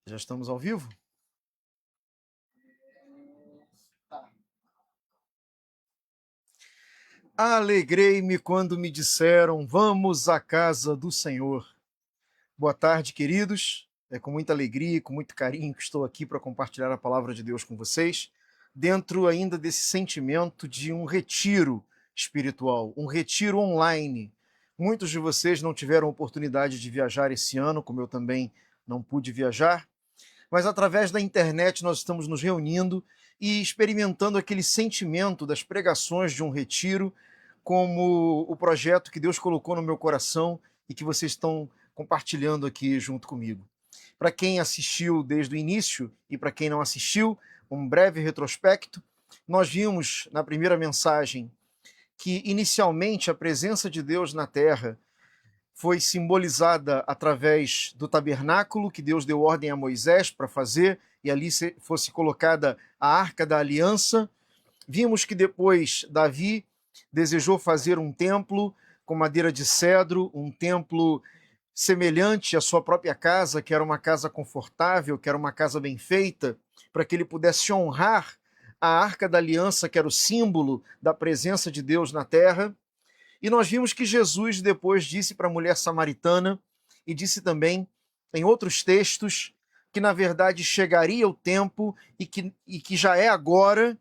Já estamos ao vivo? Alegrei-me quando me disseram, vamos à casa do Senhor. Boa tarde, queridos. É com muita alegria e com muito carinho que estou aqui para compartilhar a palavra de Deus com vocês, dentro ainda desse sentimento de um retiro espiritual, um retiro online. Muitos de vocês não tiveram oportunidade de viajar esse ano, como eu também não pude viajar, mas através da internet nós estamos nos reunindo e experimentando aquele sentimento das pregações de um retiro, como o projeto que Deus colocou no meu coração e que vocês estão compartilhando aqui junto comigo. Para quem assistiu desde o início e para quem não assistiu, um breve retrospecto. Nós vimos na primeira mensagem que inicialmente a presença de Deus na terra foi simbolizada através do tabernáculo que Deus deu ordem a Moisés para fazer, e ali fosse colocada a Arca da Aliança. Vimos que depois Davi desejou fazer um templo com madeira de cedro, um templo semelhante à sua própria casa, que era uma casa confortável, que era uma casa bem feita, para que ele pudesse honrar a Arca da Aliança, que era o símbolo da presença de Deus na terra. E nós vimos que Jesus depois disse para a mulher samaritana, e disse também em outros textos, que na verdade chegaria o tempo, e que já é agora,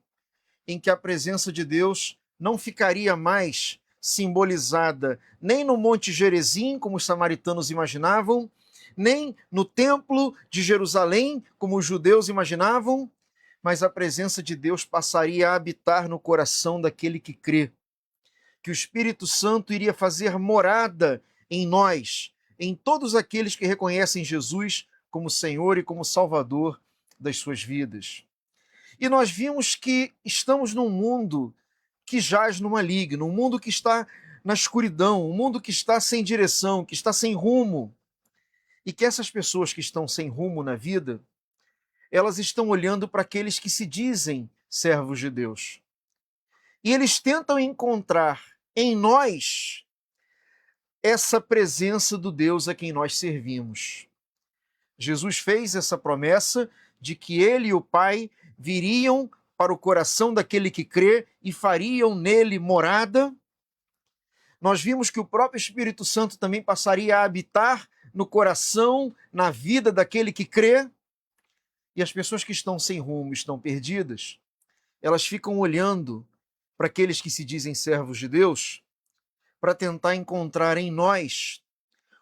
em que a presença de Deus não ficaria mais simbolizada nem no Monte Gerizim, como os samaritanos imaginavam, nem no Templo de Jerusalém, como os judeus imaginavam, mas a presença de Deus passaria a habitar no coração daquele que crê. Que o Espírito Santo iria fazer morada em nós, em todos aqueles que reconhecem Jesus como Senhor e como Salvador das suas vidas. E nós vimos que estamos num mundo que jaz no maligno, um mundo que está na escuridão, um mundo que está sem direção, que está sem rumo. E que essas pessoas que estão sem rumo na vida, elas estão olhando para aqueles que se dizem servos de Deus. E eles tentam encontrar em nós essa presença do Deus a quem nós servimos. Jesus fez essa promessa de que ele e o Pai viriam para o coração daquele que crê e fariam nele morada. Nós vimos que o próprio Espírito Santo também passaria a habitar no coração, na vida daquele que crê. E as pessoas que estão sem rumo, estão perdidas, elas ficam olhando para aqueles que se dizem servos de Deus, para tentar encontrar em nós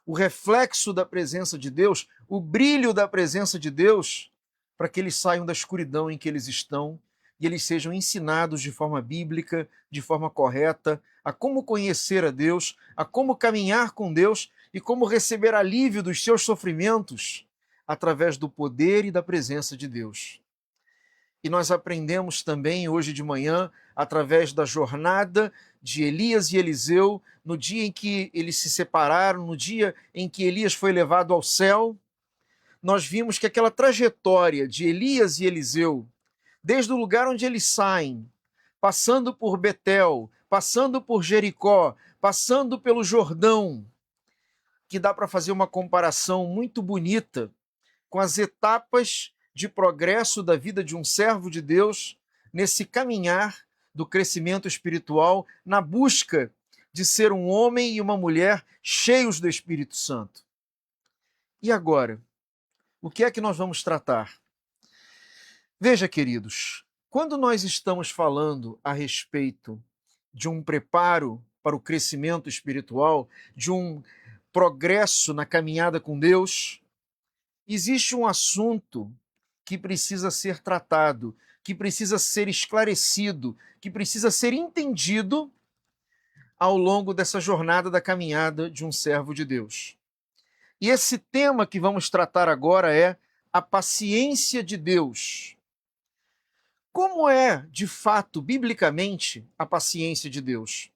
o reflexo da presença de Deus, o brilho da presença de Deus, para que eles saiam da escuridão em que eles estão e eles sejam ensinados de forma bíblica, de forma correta, a como conhecer a Deus, a como caminhar com Deus e como receber alívio dos seus sofrimentos através do poder e da presença de Deus. E nós aprendemos também hoje de manhã, através da jornada de Elias e Eliseu, no dia em que eles se separaram, no dia em que Elias foi levado ao céu, nós vimos que aquela trajetória de Elias e Eliseu, desde o lugar onde eles saem, passando por Betel, passando por Jericó, passando pelo Jordão, que dá para fazer uma comparação muito bonita com as etapas de progresso da vida de um servo de Deus nesse caminhar do crescimento espiritual, na busca de ser um homem e uma mulher cheios do Espírito Santo. E agora, o que é que nós vamos tratar? Veja, queridos, quando nós estamos falando a respeito de um preparo para o crescimento espiritual, de um progresso na caminhada com Deus, existe um assunto que precisa ser tratado, que precisa ser esclarecido, que precisa ser entendido ao longo dessa jornada da caminhada de um servo de Deus. E esse tema que vamos tratar agora é a paciência de Deus. Como é, de fato, biblicamente, a paciência de Deus?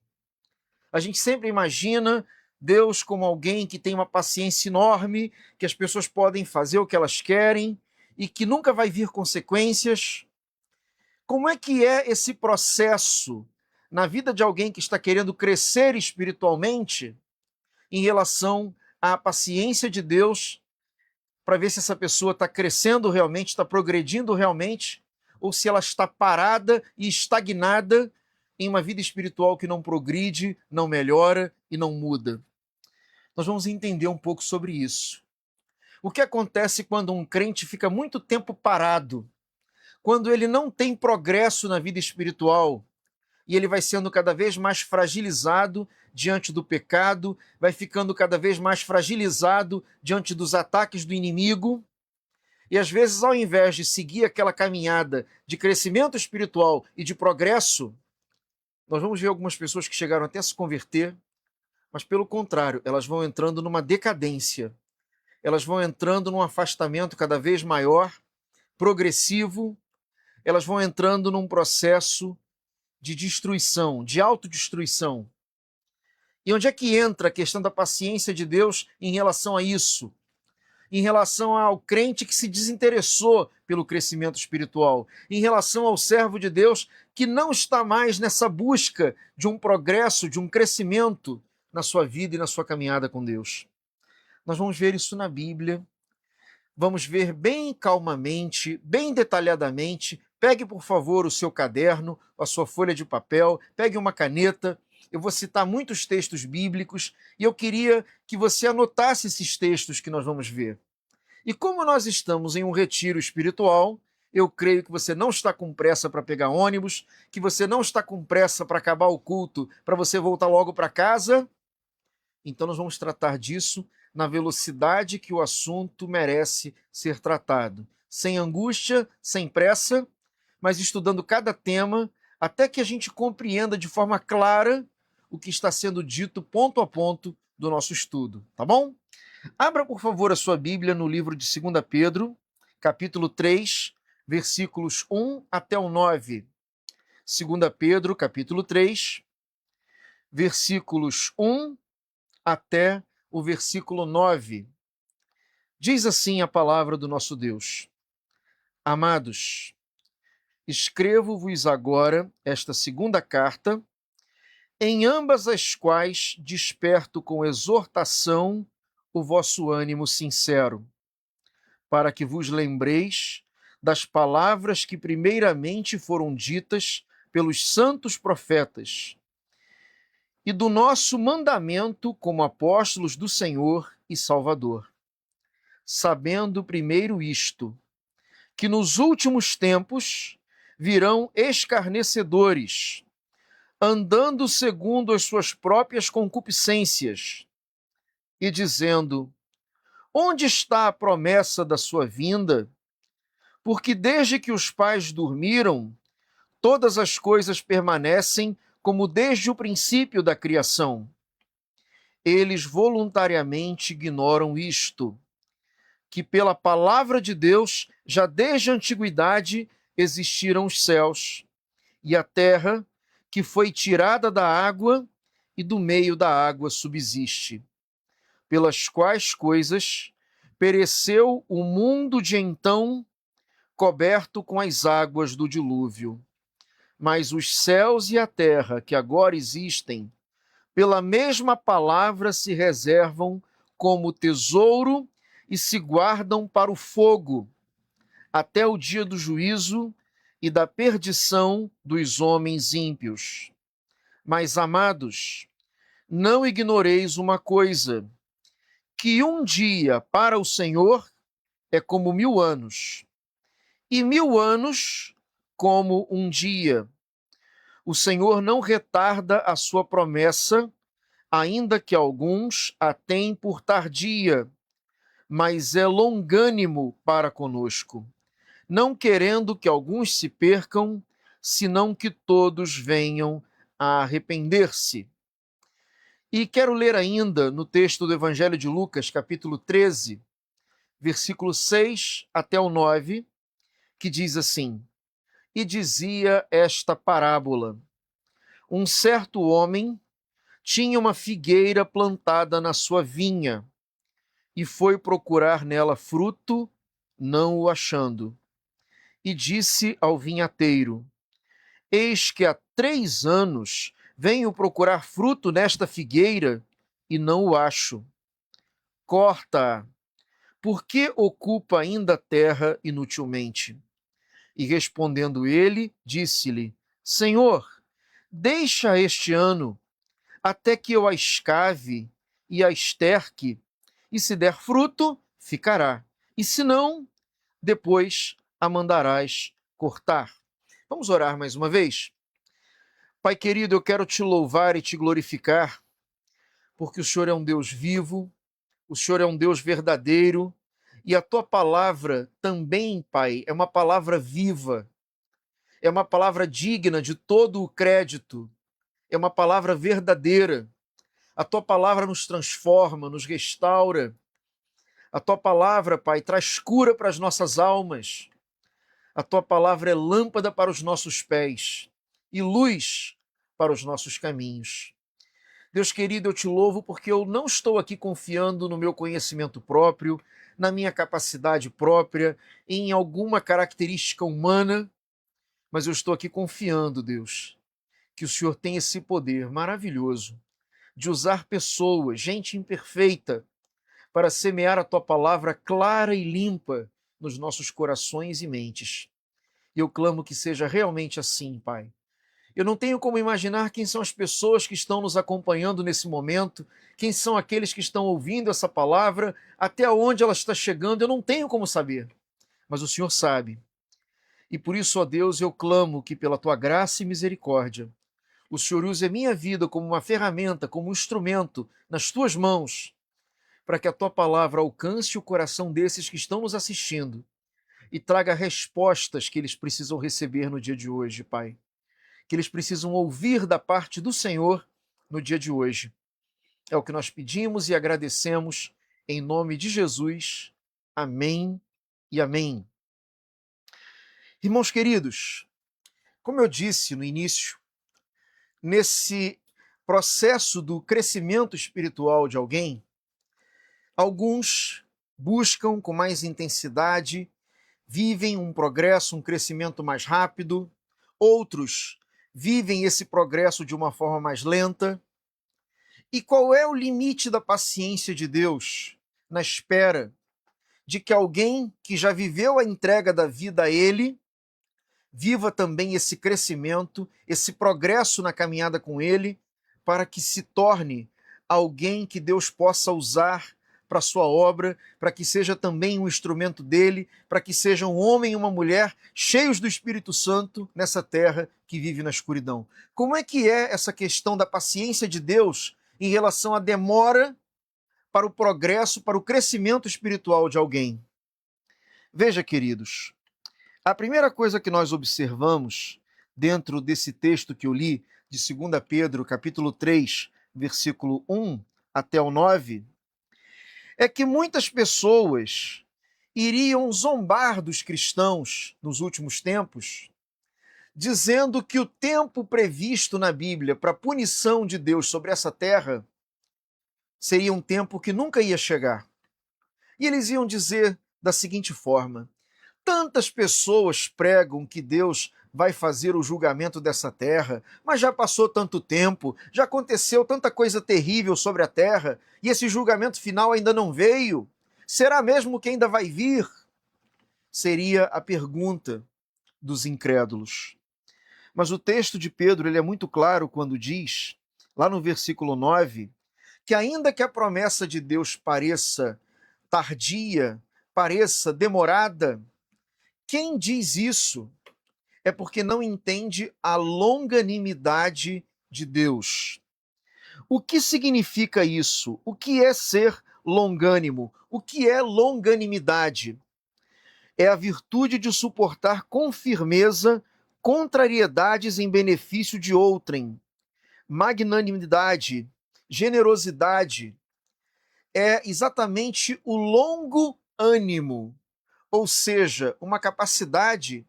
A gente sempre imagina Deus como alguém que tem uma paciência enorme, que as pessoas podem fazer o que elas querem e que nunca vai vir consequências. Como é que é esse processo na vida de alguém que está querendo crescer espiritualmente em relação à paciência de Deus, para ver se essa pessoa está crescendo realmente, está progredindo realmente, ou se ela está parada e estagnada em uma vida espiritual que não progride, não melhora e não muda. Nós vamos entender um pouco sobre isso. O que acontece quando um crente fica muito tempo parado, quando ele não tem progresso na vida espiritual, e ele vai sendo cada vez mais fragilizado diante do pecado, vai ficando cada vez mais fragilizado diante dos ataques do inimigo, e às vezes, ao invés de seguir aquela caminhada de crescimento espiritual e de progresso, nós vamos ver algumas pessoas que chegaram até a se converter, mas pelo contrário, elas vão entrando numa decadência, elas vão entrando num afastamento cada vez maior, progressivo, elas vão entrando num processo de destruição, de autodestruição. E onde é que entra a questão da paciência de Deus em relação a isso? Em relação ao crente que se desinteressou pelo crescimento espiritual, em relação ao servo de Deus que não está mais nessa busca de um progresso, de um crescimento na sua vida e na sua caminhada com Deus. Nós vamos ver isso na Bíblia, vamos ver bem calmamente, bem detalhadamente. Pegue, por favor, o seu caderno, a sua folha de papel, pegue uma caneta. Eu vou citar muitos textos bíblicos e eu queria que você anotasse esses textos que nós vamos ver. E como nós estamos em um retiro espiritual, eu creio que você não está com pressa para pegar ônibus, que você não está com pressa para acabar o culto, para você voltar logo para casa. Então nós vamos tratar disso na velocidade que o assunto merece ser tratado. Sem angústia, sem pressa, mas estudando cada tema, até que a gente compreenda de forma clara o que está sendo dito ponto a ponto do nosso estudo, tá bom? Abra, por favor, a sua Bíblia no livro de 2 Pedro, capítulo 3, versículos 1 até o 9. 2 Pedro, capítulo 3, versículos 1 até o versículo 9. Diz assim a palavra do nosso Deus: Amados, escrevo-vos agora esta segunda carta, em ambas as quais desperto com exortação o vosso ânimo sincero, para que vos lembreis das palavras que primeiramente foram ditas pelos santos profetas, e do nosso mandamento como apóstolos do Senhor e Salvador. Sabendo primeiro isto, que nos últimos tempos virão escarnecedores, andando segundo as suas próprias concupiscências, e dizendo: onde está a promessa da sua vinda? Porque desde que os pais dormiram, todas as coisas permanecem como desde o princípio da criação. Eles voluntariamente ignoram isto, que pela palavra de Deus, já desde a antiguidade, existiram os céus e a terra, que foi tirada da água e do meio da água subsiste, pelas quais coisas pereceu o mundo de então, coberto com as águas do dilúvio. Mas os céus e a terra, que agora existem, pela mesma palavra se reservam como tesouro e se guardam para o fogo, até o dia do juízo e da perdição dos homens ímpios. Mas, amados, não ignoreis uma coisa, que um dia para o Senhor é como 1000 anos, e 1000 anos como um dia. O Senhor não retarda a sua promessa, ainda que alguns a têm por tardia, mas é longânimo para conosco, não querendo que alguns se percam, senão que todos venham a arrepender-se. E quero ler ainda no texto do Evangelho de Lucas, capítulo 13, versículo 6 até o 9, que diz assim: E dizia esta parábola: um certo homem tinha uma figueira plantada na sua vinha, e foi procurar nela fruto, não o achando. E disse ao vinhateiro: Eis que há 3 anos venho procurar fruto nesta figueira e não o acho. Corta-a, porque ocupa ainda a terra inutilmente. E respondendo ele, disse-lhe: Senhor, deixa este ano, até que eu a escave e a esterque, e se der fruto, ficará. E se não, depois a mandarás cortar. Vamos orar mais uma vez? Pai querido, eu quero te louvar e te glorificar, porque o Senhor é um Deus vivo, o Senhor é um Deus verdadeiro, e a tua palavra também, Pai, é uma palavra viva, é uma palavra digna de todo o crédito, é uma palavra verdadeira. A tua palavra nos transforma, nos restaura. A tua palavra, Pai, traz cura para as nossas almas. A tua palavra é lâmpada para os nossos pés e luz para os nossos caminhos. Deus querido, eu te louvo porque eu não estou aqui confiando no meu conhecimento próprio, na minha capacidade própria, em alguma característica humana, mas eu estou aqui confiando, Deus, que o Senhor tem esse poder maravilhoso de usar pessoas, gente imperfeita, para semear a tua palavra clara e limpa nos nossos corações e mentes. E eu clamo que seja realmente assim, Pai. Eu não tenho como imaginar quem são as pessoas que estão nos acompanhando nesse momento, quem são aqueles que estão ouvindo essa palavra, até onde ela está chegando, eu não tenho como saber. Mas o Senhor sabe. E por isso, ó Deus, eu clamo que pela tua graça e misericórdia, o Senhor use a minha vida como uma ferramenta, como um instrumento nas tuas mãos, para que a tua palavra alcance o coração desses que estão nos assistindo e traga respostas que eles precisam receber no dia de hoje, Pai. Que eles precisam ouvir da parte do Senhor no dia de hoje. É o que nós pedimos e agradecemos em nome de Jesus. Amém e amém. Irmãos queridos, como eu disse no início, nesse processo do crescimento espiritual de alguém, alguns buscam com mais intensidade, vivem um progresso, um crescimento mais rápido, outros vivem esse progresso de uma forma mais lenta. E qual é o limite da paciência de Deus na espera de que alguém que já viveu a entrega da vida a Ele, viva também esse crescimento, esse progresso na caminhada com Ele, para que se torne alguém que Deus possa usar para a sua obra, para que seja também um instrumento dele, para que seja um homem e uma mulher cheios do Espírito Santo nessa terra que vive na escuridão. Como é que é essa questão da paciência de Deus em relação à demora para o progresso, para o crescimento espiritual de alguém? Veja, queridos, a primeira coisa que nós observamos dentro desse texto que eu li, de 2 Pedro, capítulo 3, versículo 1 até o 9, é que muitas pessoas iriam zombar dos cristãos nos últimos tempos, dizendo que o tempo previsto na Bíblia para a punição de Deus sobre essa terra seria um tempo que nunca ia chegar. E eles iam dizer da seguinte forma: tantas pessoas pregam que Deus vai fazer o julgamento dessa terra, mas já passou tanto tempo, já aconteceu tanta coisa terrível sobre a terra, e esse julgamento final ainda não veio. Será mesmo que ainda vai vir? Seria a pergunta dos incrédulos. Mas o texto de Pedro ele é muito claro quando diz, lá no versículo 9, que ainda que a promessa de Deus pareça tardia, pareça demorada, quem diz isso é porque não entende a longanimidade de Deus. O que significa isso? O que é ser longânimo? O que é longanimidade? É a virtude de suportar com firmeza contrariedades em benefício de outrem. Magnanimidade, generosidade, é exatamente o longo ânimo, ou seja, uma capacidade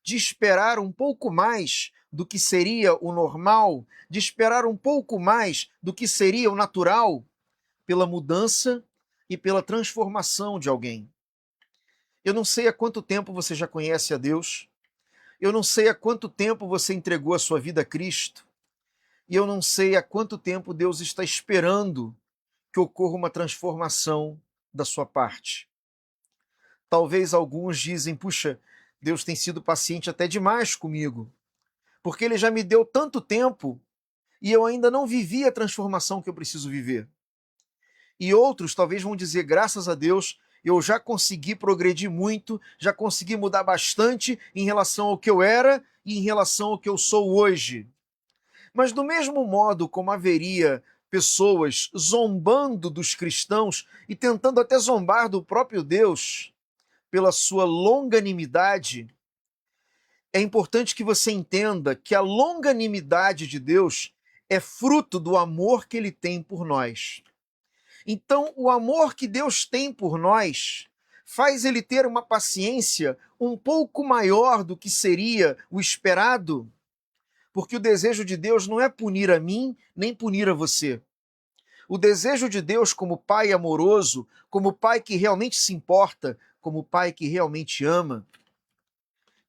de esperar um pouco mais do que seria o normal, de esperar um pouco mais do que seria o natural, pela mudança e pela transformação de alguém. Eu não sei há quanto tempo você já conhece a Deus, Eu não sei há quanto tempo você entregou a sua vida a Cristo, e eu não sei há quanto tempo Deus está esperando que ocorra uma transformação da sua parte. Talvez alguns dizem, puxa, Deus tem sido paciente até demais comigo, porque Ele já me deu tanto tempo e eu ainda não vivi a transformação que eu preciso viver. E outros talvez vão dizer, graças a Deus, eu já consegui progredir muito, já consegui mudar bastante em relação ao que eu era e em relação ao que eu sou hoje. Mas do mesmo modo como haveria pessoas zombando dos cristãos e tentando até zombar do próprio Deus pela sua longanimidade, é importante que você entenda que a longanimidade de Deus é fruto do amor que Ele tem por nós. Então, o amor que Deus tem por nós faz Ele ter uma paciência um pouco maior do que seria o esperado, porque o desejo de Deus não é punir a mim, nem punir a você. O desejo de Deus como Pai amoroso, como Pai que realmente se importa, como Pai que realmente ama,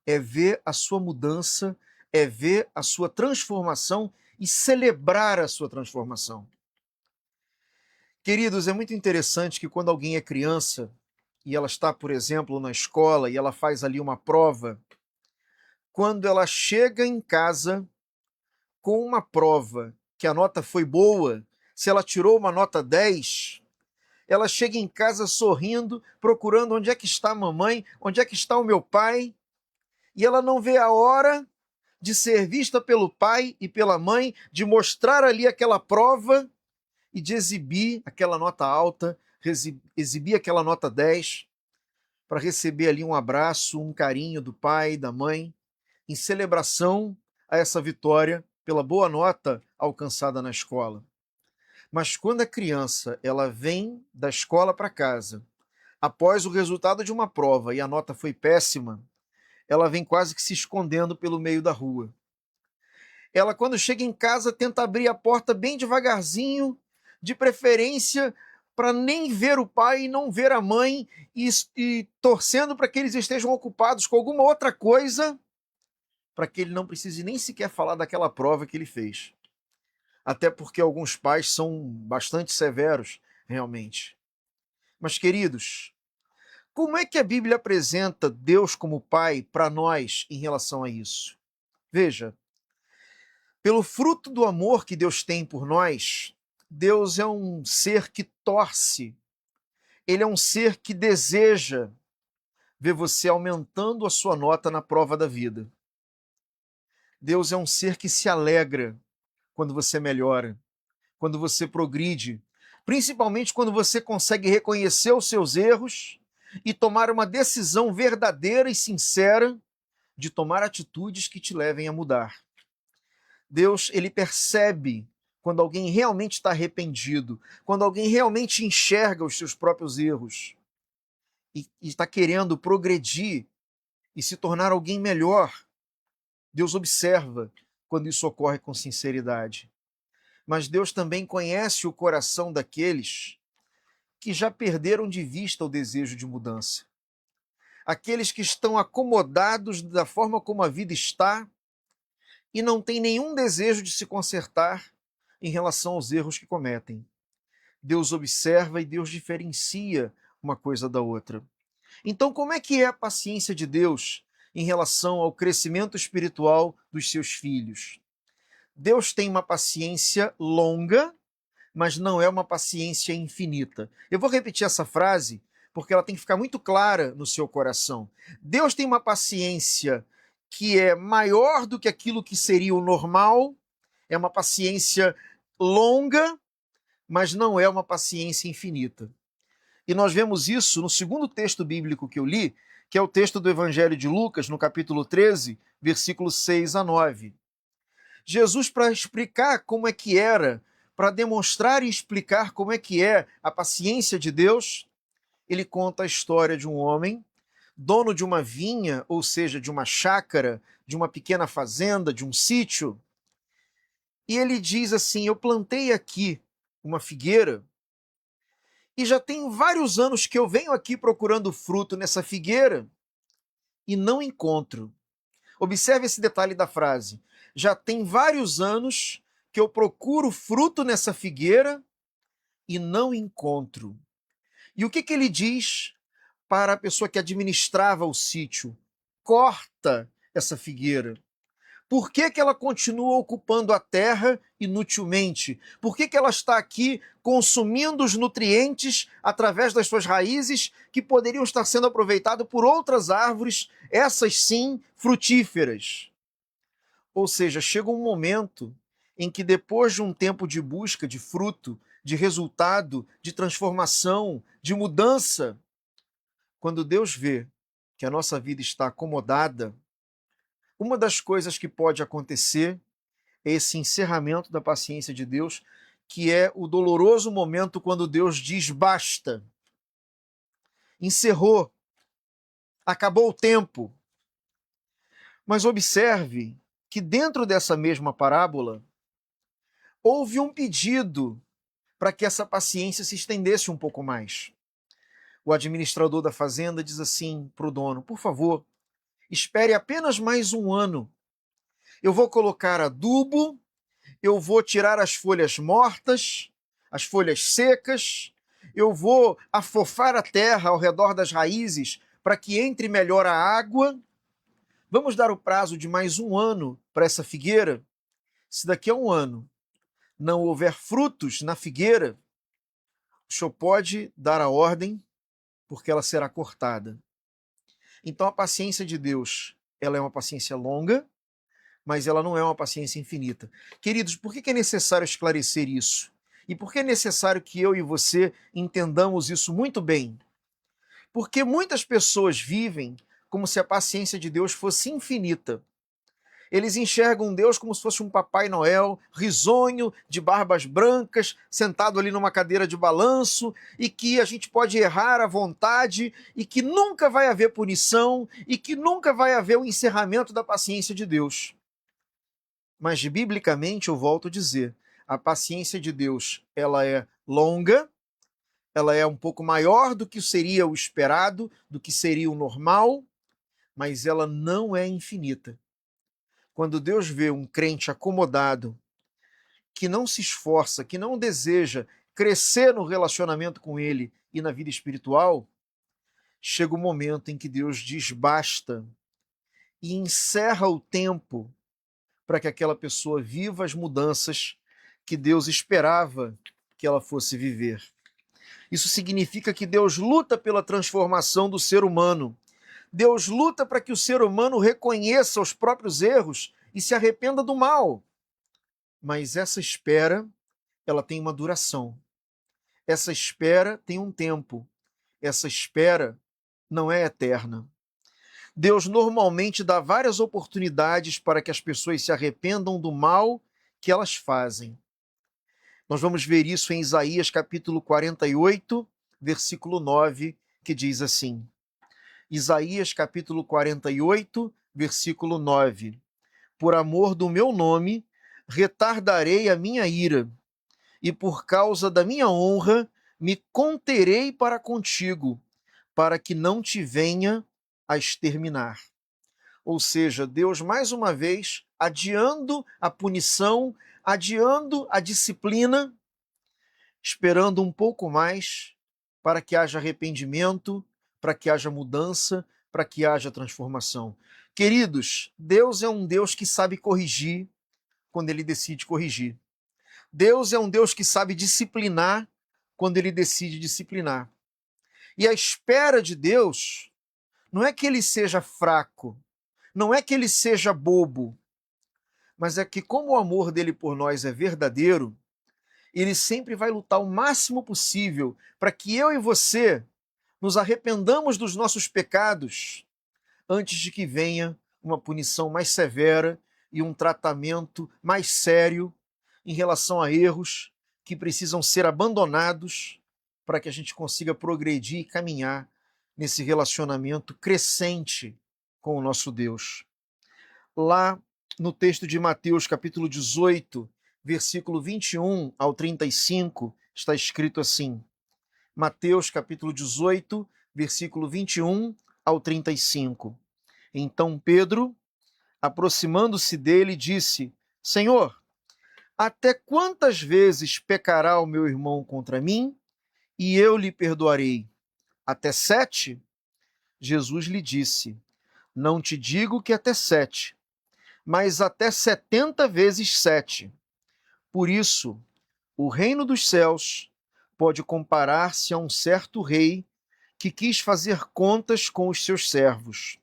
é ver a sua mudança, é ver a sua transformação e celebrar a sua transformação. Queridos, é muito interessante que quando alguém é criança e ela está, por exemplo, na escola e ela faz ali uma prova, quando ela chega em casa com uma prova que a nota foi boa, se ela tirou uma nota 10, ela chega em casa sorrindo, procurando onde é que está a mamãe, onde é que está o meu pai, e ela não vê a hora de ser vista pelo pai e pela mãe, de mostrar ali aquela prova e de exibir aquela nota alta, exibir aquela nota 10, para receber ali um abraço, um carinho do pai, da mãe, em celebração a essa vitória pela boa nota alcançada na escola. Mas quando a criança ela vem da escola para casa, após o resultado de uma prova e a nota foi péssima, ela vem quase que se escondendo pelo meio da rua. Ela, quando chega em casa, tenta abrir a porta bem devagarzinho, de preferência para nem ver o pai e não ver a mãe, e torcendo para que eles estejam ocupados com alguma outra coisa, para que ele não precise nem sequer falar daquela prova que ele fez. Até porque alguns pais são bastante severos, realmente. Mas, queridos, como é que a Bíblia apresenta Deus como Pai para nós em relação a isso? Veja, pelo fruto do amor que Deus tem por nós, Deus é um ser que torce, ele é um ser que deseja ver você aumentando a sua nota na prova da vida. Deus é um ser que se alegra quando você melhora, quando você progride, principalmente quando você consegue reconhecer os seus erros e tomar uma decisão verdadeira e sincera de tomar atitudes que te levem a mudar. Deus, ele percebe quando alguém realmente está arrependido, quando alguém realmente enxerga os seus próprios erros e está querendo progredir e se tornar alguém melhor. Deus observa quando isso ocorre com sinceridade. Mas Deus também conhece o coração daqueles que já perderam de vista o desejo de mudança. Aqueles que estão acomodados da forma como a vida está e não têm nenhum desejo de se consertar em relação aos erros que cometem. Deus observa e Deus diferencia uma coisa da outra. Então, como é que é a paciência de Deus em relação ao crescimento espiritual dos seus filhos? Deus tem uma paciência longa, mas não é uma paciência infinita. Eu vou repetir essa frase porque ela tem que ficar muito clara no seu coração. Deus tem uma paciência que é maior do que aquilo que seria o normal, é uma paciência longa, mas não é uma paciência infinita. E nós vemos isso no segundo texto bíblico que eu li, que é o texto do Evangelho de Lucas, no capítulo 13, versículos 6 a 9. Jesus, para explicar como é que era, para demonstrar e explicar como é que é a paciência de Deus, ele conta a história de um homem, dono de uma vinha, ou seja, de uma chácara, de uma pequena fazenda, de um sítio, e ele diz assim: eu plantei aqui uma figueira e já tem vários anos que eu venho aqui procurando fruto nessa figueira e não encontro. Observe esse detalhe da frase. Já tem vários anos que eu procuro fruto nessa figueira e não encontro. E o que ele diz para a pessoa que administrava o sítio? Corta essa figueira. Por que ela continua ocupando a terra inutilmente? Por que ela está aqui consumindo os nutrientes através das suas raízes que poderiam estar sendo aproveitados por outras árvores, essas sim frutíferas? Ou seja, chega um momento em que, depois de um tempo de busca de fruto, de resultado, de transformação, de mudança, quando Deus vê que a nossa vida está acomodada, uma das coisas que pode acontecer é esse encerramento da paciência de Deus, que é o doloroso momento quando Deus diz basta, encerrou, acabou o tempo. Mas observe que dentro dessa mesma parábola houve um pedido para que essa paciência se estendesse um pouco mais. O administrador da fazenda diz assim para o dono: por favor, espere apenas mais um ano. Eu vou colocar adubo, eu vou tirar as folhas mortas, as folhas secas, eu vou afofar a terra ao redor das raízes para que entre melhor a água. Vamos dar o prazo de mais um ano para essa figueira? Se daqui a um ano não houver frutos na figueira, o senhor pode dar a ordem, porque ela será cortada. Então a paciência de Deus, ela é uma paciência longa, mas ela não é uma paciência infinita. Queridos, por que é necessário esclarecer isso? E por que é necessário que eu e você entendamos isso muito bem? Porque muitas pessoas vivem como se a paciência de Deus fosse infinita. Eles enxergam Deus como se fosse um Papai Noel, risonho, de barbas brancas, sentado ali numa cadeira de balanço, e que a gente pode errar à vontade, e que nunca vai haver punição, e que nunca vai haver o encerramento da paciência de Deus. Mas, biblicamente, eu volto a dizer, a paciência de Deus, ela é longa, ela é um pouco maior do que seria o esperado, do que seria o normal, mas ela não é infinita. Quando Deus vê um crente acomodado, que não se esforça, que não deseja crescer no relacionamento com Ele e na vida espiritual, chega o momento em que Deus diz basta e encerra o tempo para que aquela pessoa viva as mudanças que Deus esperava que ela fosse viver. Isso significa que Deus luta pela transformação do ser humano. Deus luta para que o ser humano reconheça os próprios erros e se arrependa do mal. Mas essa espera, ela tem uma duração. Essa espera tem um tempo. Essa espera não é eterna. Deus normalmente dá várias oportunidades para que as pessoas se arrependam do mal que elas fazem. Nós vamos ver isso em Isaías capítulo 48, versículo 9, que diz assim. Isaías capítulo 48, versículo 9. Por amor do meu nome, retardarei a minha ira, e por causa da minha honra, me conterei para contigo, para que não te venha a exterminar. Ou seja, Deus mais uma vez adiando a punição, adiando a disciplina, esperando um pouco mais para que haja arrependimento, para que haja mudança, para que haja transformação. Queridos, Deus é um Deus que sabe corrigir quando Ele decide corrigir. Deus é um Deus que sabe disciplinar quando Ele decide disciplinar. E a espera de Deus não é que Ele seja fraco, não é que Ele seja bobo, mas é que, como o amor dele por nós é verdadeiro, Ele sempre vai lutar o máximo possível para que eu e você nos arrependamos dos nossos pecados antes de que venha uma punição mais severa e um tratamento mais sério em relação a erros que precisam ser abandonados para que a gente consiga progredir e caminhar nesse relacionamento crescente com o nosso Deus. Lá no texto de Mateus, capítulo 18, versículo 21 ao 35, está escrito assim. Mateus, capítulo 18, versículo 21 ao 35. Então Pedro, Aproximando-se dele, disse: Senhor, até quantas vezes pecará o meu irmão contra mim e eu lhe perdoarei? Até 7? Jesus lhe disse: Não te digo que até 7, mas até 70 vezes 7. Por isso, o reino dos céus pode comparar-se a um certo rei que quis fazer contas com os seus servos.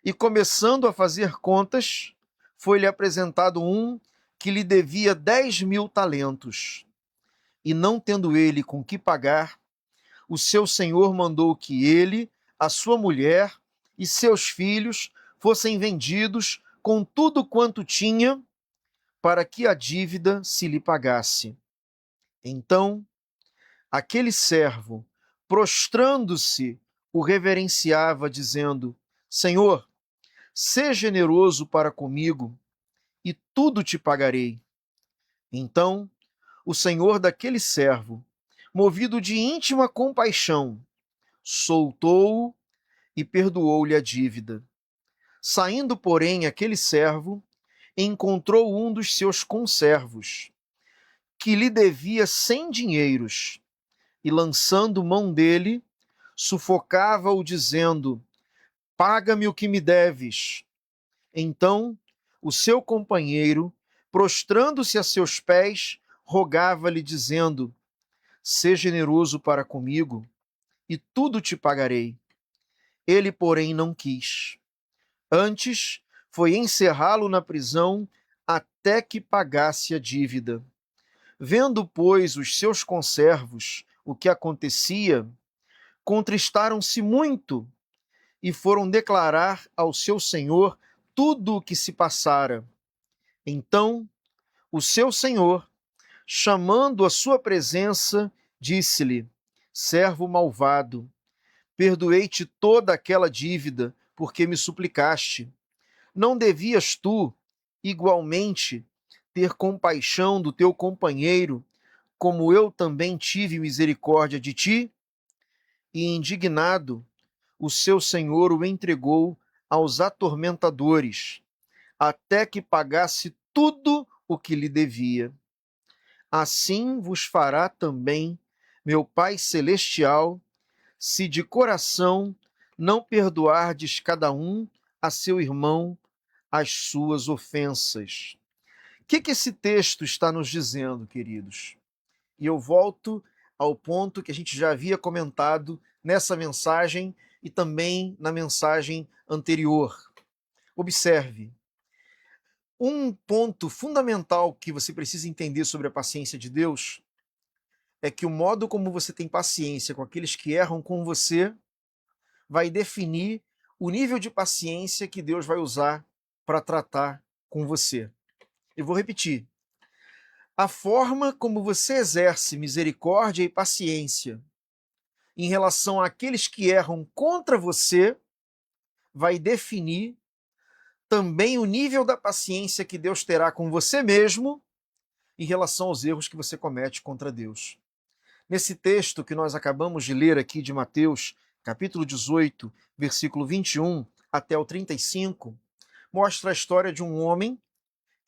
E começando a fazer contas, foi-lhe apresentado um que lhe devia 10.000 talentos. E não tendo ele com que pagar, o seu senhor mandou que ele, a sua mulher e seus filhos fossem vendidos com tudo quanto tinha, para que a dívida se lhe pagasse. Então, aquele servo, prostrando-se, o reverenciava, dizendo: Senhor, sê generoso para comigo, e tudo te pagarei. Então, o senhor daquele servo, movido de íntima compaixão, soltou-o e perdoou-lhe a dívida. Saindo, porém, aquele servo, encontrou um dos seus conservos, que lhe devia 100 dinheiros, e lançando mão dele, sufocava-o, dizendo: Paga-me o que me deves. Então, o seu companheiro, prostrando-se a seus pés, rogava-lhe, dizendo: Sê generoso para comigo, e tudo te pagarei. Ele, porém, não quis. Antes, foi encerrá-lo na prisão até que pagasse a dívida. Vendo, pois, os seus conservos o que acontecia, contristaram-se muito e foram declarar ao seu senhor tudo o que se passara. Então, o seu senhor, chamando à sua presença, disse-lhe: Servo malvado, perdoei-te toda aquela dívida, porque me suplicaste. Não devias tu, igualmente, ter compaixão do teu companheiro, como eu também tive misericórdia de ti? E indignado, o seu senhor o entregou aos atormentadores, até que pagasse tudo o que lhe devia. Assim vos fará também meu Pai Celestial, se de coração não perdoardes cada um a seu irmão as suas ofensas. O que esse texto está nos dizendo, queridos? E eu volto ao ponto que a gente já havia comentado nessa mensagem e também na mensagem anterior. Observe, um ponto fundamental que você precisa entender sobre a paciência de Deus é que o modo como você tem paciência com aqueles que erram com você vai definir o nível de paciência que Deus vai usar para tratar com você. Eu vou repetir. A forma como você exerce misericórdia e paciência em relação àqueles que erram contra você vai definir também o nível da paciência que Deus terá com você mesmo em relação aos erros que você comete contra Deus. Nesse texto que nós acabamos de ler aqui de Mateus, capítulo 18, versículo 21 até o 35, mostra a história de um homem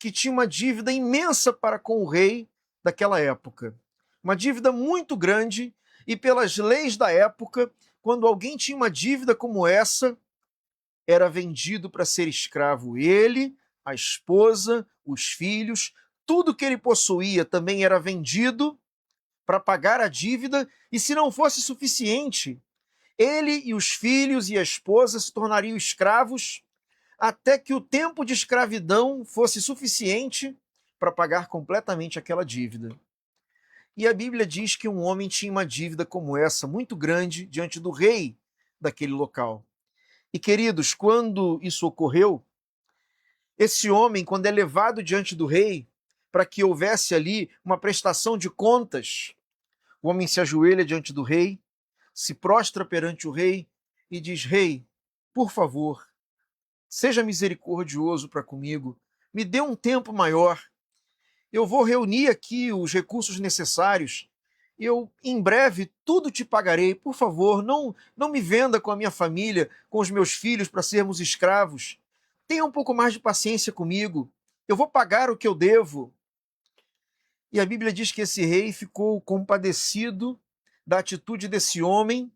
que tinha uma dívida imensa para com o rei daquela época. Uma dívida muito grande, e pelas leis da época, quando alguém tinha uma dívida como essa, era vendido para ser escravo. Ele, a esposa, os filhos, tudo que ele possuía também era vendido para pagar a dívida, e se não fosse suficiente, ele e os filhos e a esposa se tornariam escravos até que o tempo de escravidão fosse suficiente para pagar completamente aquela dívida. E a Bíblia diz que um homem tinha uma dívida como essa, muito grande, diante do rei daquele local. E, queridos, quando isso ocorreu, esse homem, quando é levado diante do rei, para que houvesse ali uma prestação de contas, o homem se ajoelha diante do rei, se prostra perante o rei e diz: Rei, por favor, seja misericordioso para comigo, me dê um tempo maior. Eu vou reunir aqui os recursos necessários. Eu, em breve, tudo te pagarei. Por favor, não me venda com a minha família, com os meus filhos, para sermos escravos. tenha um pouco mais de paciência comigo, eu vou pagar o que eu devo. E a Bíblia diz que esse rei ficou compadecido da atitude desse homem,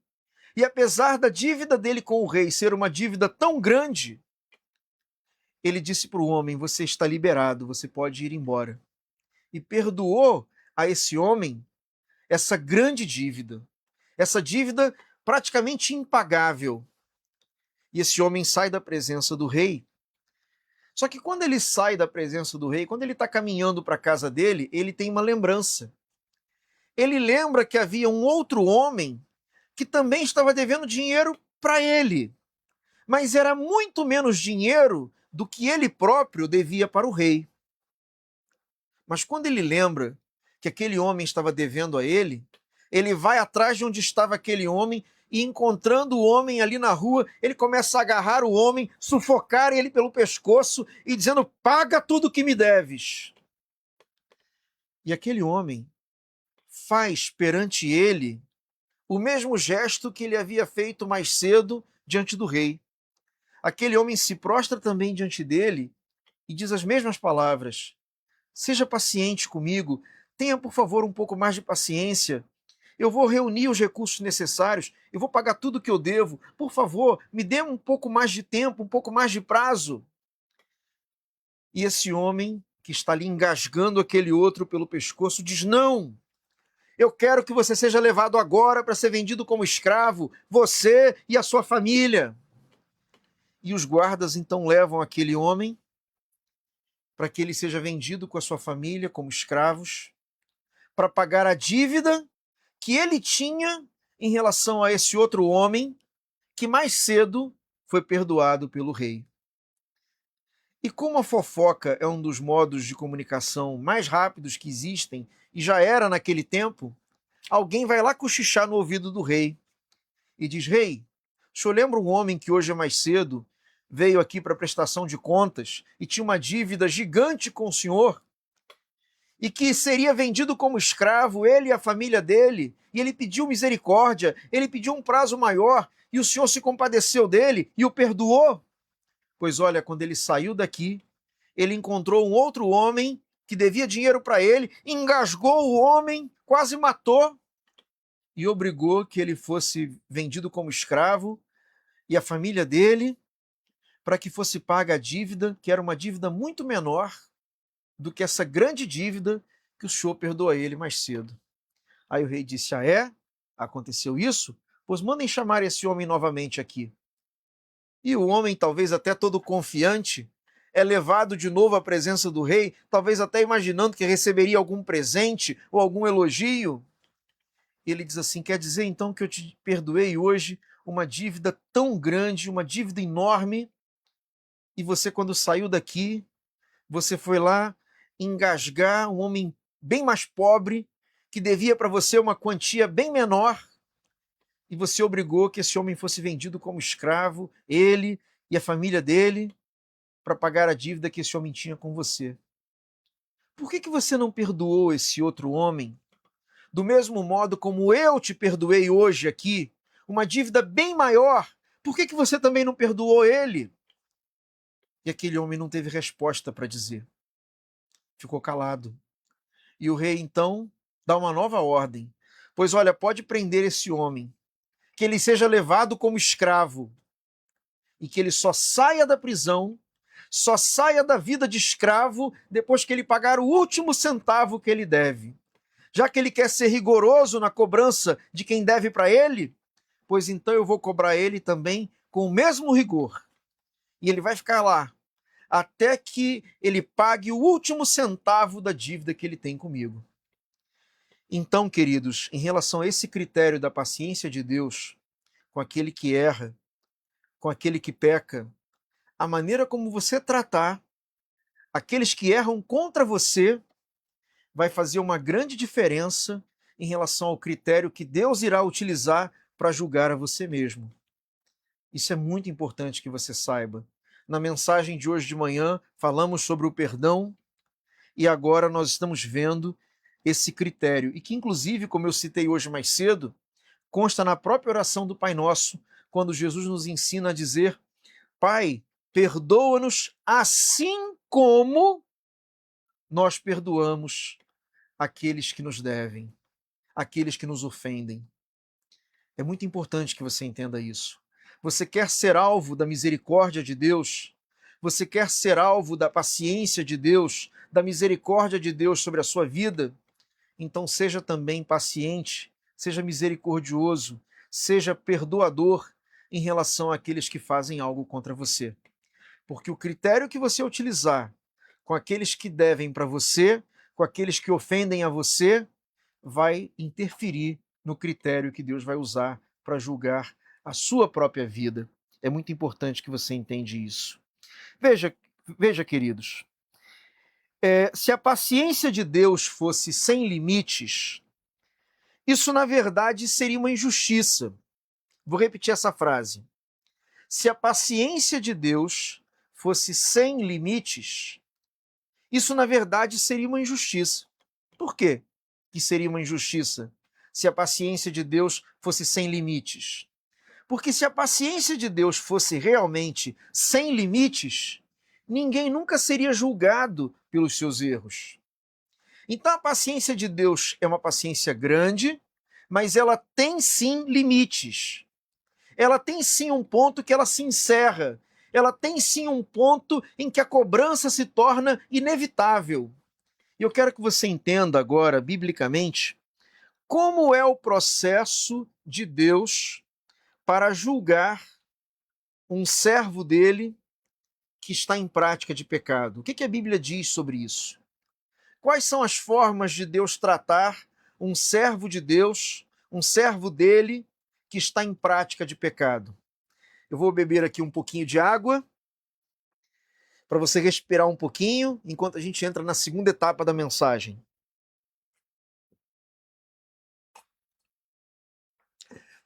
e apesar da dívida dele com o rei ser uma dívida tão grande, ele disse para o homem: você está liberado, você pode ir embora. E perdoou a esse homem essa grande dívida, essa dívida praticamente impagável. E esse homem sai da presença do rei. Só que quando ele sai da presença do rei, quando ele está caminhando para a casa dele, ele tem uma lembrança. Ele lembra que havia um outro homem que também estava devendo dinheiro para ele, mas era muito menos dinheiro do que ele próprio devia para o rei. Mas quando ele lembra que aquele homem estava devendo a ele, ele vai atrás de onde estava aquele homem e, encontrando o homem ali na rua, ele começa a agarrar o homem, sufocar ele pelo pescoço e dizendo: paga tudo que me deves. E aquele homem faz perante ele o mesmo gesto que ele havia feito mais cedo diante do rei. Aquele homem se prostra também diante dele e diz as mesmas palavras: seja paciente comigo, tenha por favor um pouco mais de paciência. Eu vou reunir os recursos necessários, eu vou pagar tudo que eu devo. Por favor, me dê um pouco mais de tempo, um pouco mais de prazo. E esse homem, que está ali engasgando aquele outro pelo pescoço, diz: não, eu quero que você seja levado agora para ser vendido como escravo, você e a sua família. E os guardas então levam aquele homem para que ele seja vendido com a sua família como escravos, para pagar a dívida que ele tinha em relação a esse outro homem que mais cedo foi perdoado pelo rei. E como a fofoca é um dos modos de comunicação mais rápidos que existem, e já era naquele tempo, alguém vai lá cochichar no ouvido do rei e diz: rei, o senhor lembra um homem que hoje é mais cedo veio aqui para prestação de contas e tinha uma dívida gigante com o senhor? E que seria vendido como escravo, ele e a família dele, e ele pediu misericórdia, ele pediu um prazo maior, e o Senhor se compadeceu dele e o perdoou? Pois olha, quando ele saiu daqui, ele encontrou um outro homem que devia dinheiro para ele, engasgou o homem, quase matou, e obrigou que ele fosse vendido como escravo, e a família dele, para que fosse paga a dívida, que era uma dívida muito menor do que essa grande dívida que o senhor perdoou a ele mais cedo. Aí o rei disse: ah é? Aconteceu isso? Pois mandem chamar esse homem novamente aqui. E o homem, talvez até todo confiante, é levado de novo à presença do rei, talvez até imaginando que receberia algum presente ou algum elogio. Ele diz assim: quer dizer então que eu te perdoei hoje uma dívida tão grande, uma dívida enorme, e você, quando saiu daqui, você foi lá engasgar um homem bem mais pobre, que devia para você uma quantia bem menor, e você obrigou que esse homem fosse vendido como escravo, ele e a família dele, para pagar a dívida que esse homem tinha com você. Por que você não perdoou esse outro homem? Do mesmo modo como eu te perdoei hoje aqui, uma dívida bem maior, por que você também não perdoou ele? E aquele homem não teve resposta para dizer. Ficou calado. E o rei, então, dá uma nova ordem. Pois olha, pode prender esse homem, que ele seja levado como escravo, e que ele só saia da prisão, só saia da vida de escravo, depois que ele pagar o último centavo que ele deve. Já que ele quer ser rigoroso na cobrança de quem deve para ele, pois então eu vou cobrar ele também com o mesmo rigor. E ele vai ficar lá, até que ele pague o último centavo da dívida que ele tem comigo. Então, queridos, em relação a esse critério da paciência de Deus, com aquele que erra, com aquele que peca, a maneira como você tratar aqueles que erram contra você vai fazer uma grande diferença em relação ao critério que Deus irá utilizar para julgar a você mesmo. Isso é muito importante que você saiba. Na mensagem de hoje de manhã, falamos sobre o perdão e agora nós estamos vendo esse critério. E que, inclusive, como eu citei hoje mais cedo, consta na própria oração do Pai Nosso, quando Jesus nos ensina a dizer: Pai, perdoa-nos assim como nós perdoamos aqueles que nos devem, aqueles que nos ofendem. É muito importante que você entenda isso. Você quer ser alvo da misericórdia de Deus? Você quer ser alvo da paciência de Deus, da misericórdia de Deus sobre a sua vida? Então seja também paciente, seja misericordioso, seja perdoador em relação àqueles que fazem algo contra você. Porque o critério que você utilizar com aqueles que devem para você, com aqueles que ofendem a você, vai interferir no critério que Deus vai usar para julgar a sua própria vida. É muito importante que você entenda isso. Veja, queridos, se a paciência de Deus fosse sem limites, isso na verdade seria uma injustiça. Vou repetir essa frase. Se a paciência de Deus fosse sem limites, isso na verdade seria uma injustiça. Por quê que seria uma injustiça se a paciência de Deus fosse sem limites? Porque se a paciência de Deus fosse realmente sem limites, ninguém nunca seria julgado pelos seus erros. Então a paciência de Deus é uma paciência grande, mas ela tem sim limites. Ela tem sim um ponto que ela se encerra. Ela tem sim um ponto em que a cobrança se torna inevitável. E eu quero que você entenda agora, biblicamente, como é o processo de Deus para julgar um servo dele que está em prática de pecado. O que a Bíblia diz sobre isso? Quais são as formas de Deus tratar um servo de Deus, um servo dele que está em prática de pecado? Eu vou beber aqui um pouquinho de água para você respirar um pouquinho enquanto a gente entra na segunda etapa da mensagem.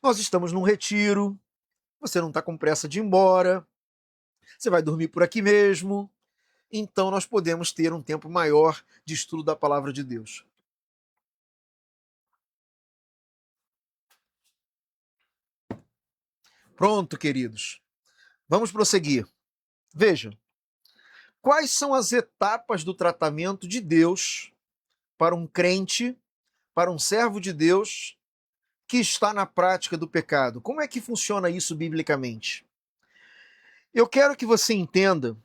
Nós estamos num retiro, você não está com pressa de ir embora, você vai dormir por aqui mesmo, então nós podemos ter um tempo maior de estudo da palavra de Deus. Pronto, queridos. Vamos prosseguir. Veja, quais são as etapas do tratamento de Deus para um crente, para um servo de Deus que está na prática do pecado? Como é que funciona isso biblicamente? Eu quero que você entenda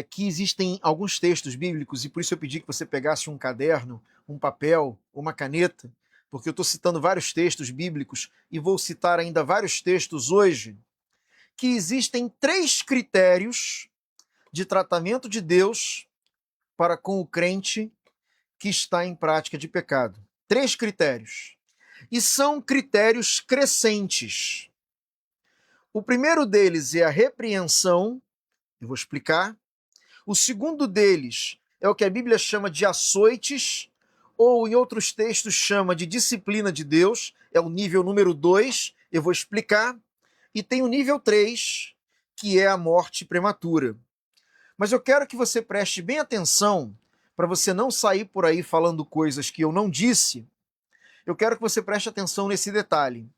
que existem alguns textos bíblicos, e por isso eu pedi que você pegasse um caderno, um papel, uma caneta, porque eu estou citando vários textos bíblicos e vou citar ainda vários textos hoje, que existem 3 critérios de tratamento de Deus para com o crente que está em prática de pecado. 3 critérios. E são critérios crescentes. O primeiro deles é a repreensão, eu vou explicar. O segundo deles é o que a Bíblia chama de açoites, ou em outros textos chama de disciplina de Deus, é o nível número 2, eu vou explicar. E tem o nível 3, que é a morte prematura. Mas eu quero que você preste bem atenção, para você não sair por aí falando coisas que eu não disse. Eu quero que você preste atenção nesse detalhe.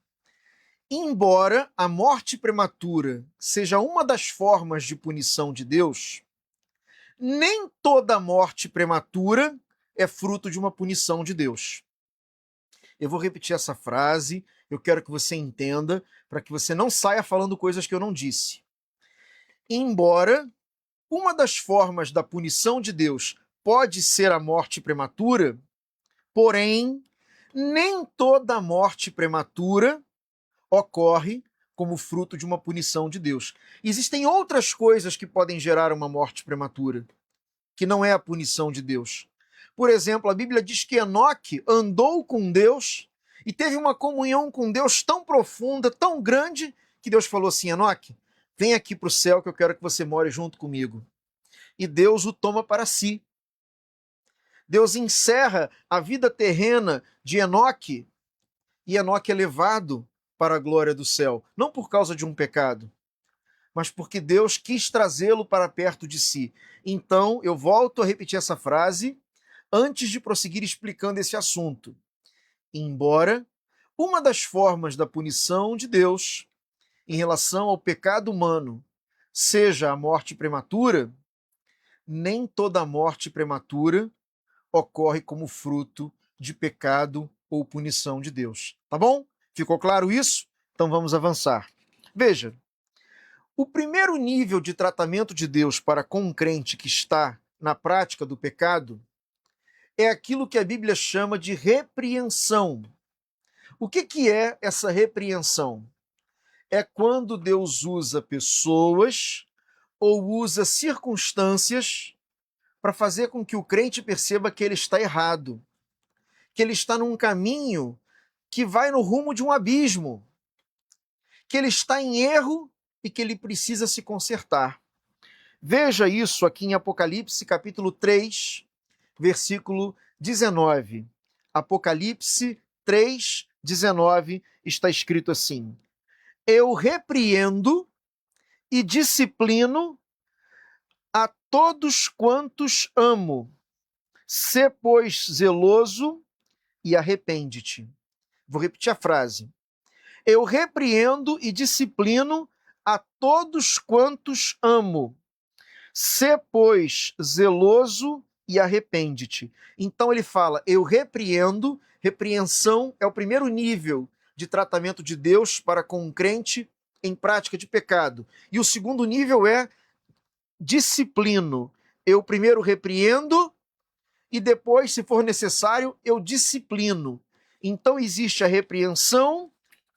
Embora a morte prematura seja uma das formas de punição de Deus, nem toda morte prematura é fruto de uma punição de Deus. Eu vou repetir essa frase, eu quero que você entenda, para que você não saia falando coisas que eu não disse. Embora uma das formas da punição de Deus pode ser a morte prematura, porém, nem toda morte prematura ocorre como fruto de uma punição de Deus. Existem outras coisas que podem gerar uma morte prematura, que não é a punição de Deus. Por exemplo, a Bíblia diz que Enoque andou com Deus e teve uma comunhão com Deus tão profunda, tão grande, que Deus falou assim: Enoque, vem aqui para o céu que eu quero que você more junto comigo. E Deus o toma para si. Deus encerra a vida terrena de Enoque e Enoque é levado para a glória do céu, não por causa de um pecado, mas porque Deus quis trazê-lo para perto de si. Então, eu volto a repetir essa frase antes de prosseguir explicando esse assunto. Embora uma das formas da punição de Deus em relação ao pecado humano seja a morte prematura, nem toda morte prematura ocorre como fruto de pecado ou punição de Deus. Tá bom? Ficou claro isso? Então vamos avançar. Veja, o primeiro nível de tratamento de Deus para com um crente que está na prática do pecado é aquilo que a Bíblia chama de repreensão. O que é essa repreensão? É quando Deus usa pessoas ou usa circunstâncias para fazer com que o crente perceba que ele está errado, que ele está num caminho que vai no rumo de um abismo, que ele está em erro e que ele precisa se consertar. Veja isso aqui em Apocalipse, capítulo 3, versículo 19. Apocalipse 3, 19, está escrito assim: Eu repreendo e disciplino a todos quantos amo. Sê, pois, zeloso e arrepende-te. Vou repetir a frase. Eu repreendo e disciplino a todos quantos amo. Sê, pois, zeloso e arrepende-te. Então ele fala, eu repreendo, repreensão é o primeiro nível de tratamento de Deus para com um crente em prática de pecado. E o segundo nível é disciplino. Eu primeiro repreendo e depois, se for necessário, eu disciplino. Então existe a repreensão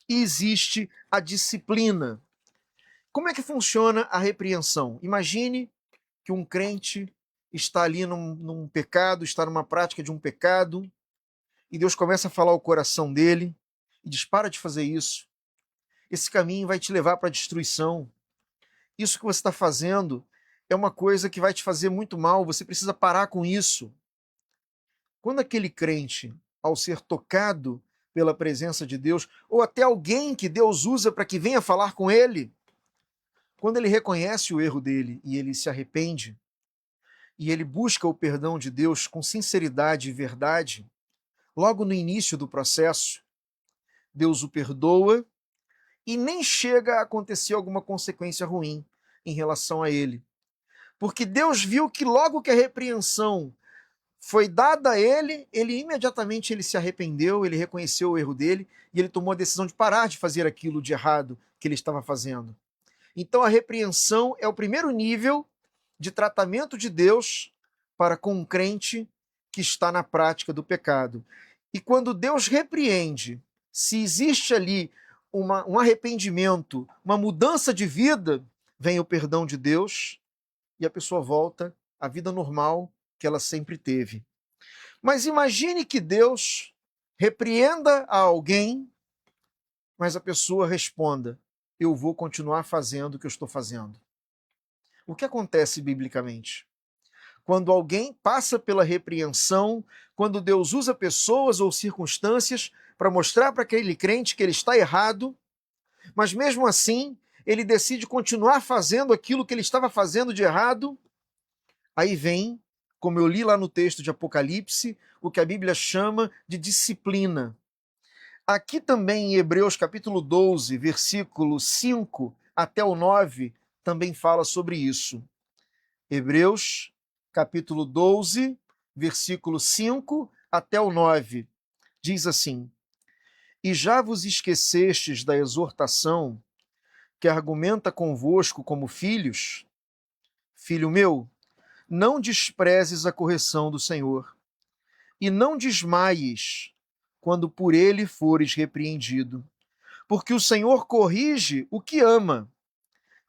e existe a disciplina. Como é que funciona a repreensão? Imagine que um crente está ali num pecado, está numa prática de um pecado, e Deus começa a falar ao coração dele e diz: para de fazer isso. Esse caminho vai te levar para a destruição. Isso que você está fazendo é uma coisa que vai te fazer muito mal, você precisa parar com isso. Quando aquele crente, ao ser tocado pela presença de Deus, ou até alguém que Deus usa para que venha falar com ele, quando ele reconhece o erro dele e ele se arrepende, e ele busca o perdão de Deus com sinceridade e verdade, logo no início do processo, Deus o perdoa e nem chega a acontecer alguma consequência ruim em relação a ele. Porque Deus viu que logo que a repreensão foi dada a ele, ele imediatamente ele se arrependeu, ele reconheceu o erro dele e ele tomou a decisão de parar de fazer aquilo de errado que ele estava fazendo. Então a repreensão é o primeiro nível de tratamento de Deus para com um crente que está na prática do pecado. E quando Deus repreende, se existe ali um arrependimento, uma mudança de vida, vem o perdão de Deus e a pessoa volta à vida normal que ela sempre teve. Mas imagine que Deus repreenda a alguém, mas a pessoa responda: eu vou continuar fazendo o que eu estou fazendo. O que acontece biblicamente? Quando alguém passa pela repreensão, quando Deus usa pessoas ou circunstâncias para mostrar para aquele crente que ele está errado, mas mesmo assim ele decide continuar fazendo aquilo que ele estava fazendo de errado, aí vem, como eu li lá no texto de Apocalipse, o que a Bíblia chama de disciplina. Aqui também em Hebreus capítulo 12, versículo 5 até o 9, também fala sobre isso. Hebreus capítulo 12, versículo 5 até o 9, diz assim: E já vos esquecestes da exortação que argumenta convosco como filhos? Filho meu, não desprezes a correção do Senhor, e não desmaies quando por ele fores repreendido. Porque o Senhor corrige o que ama,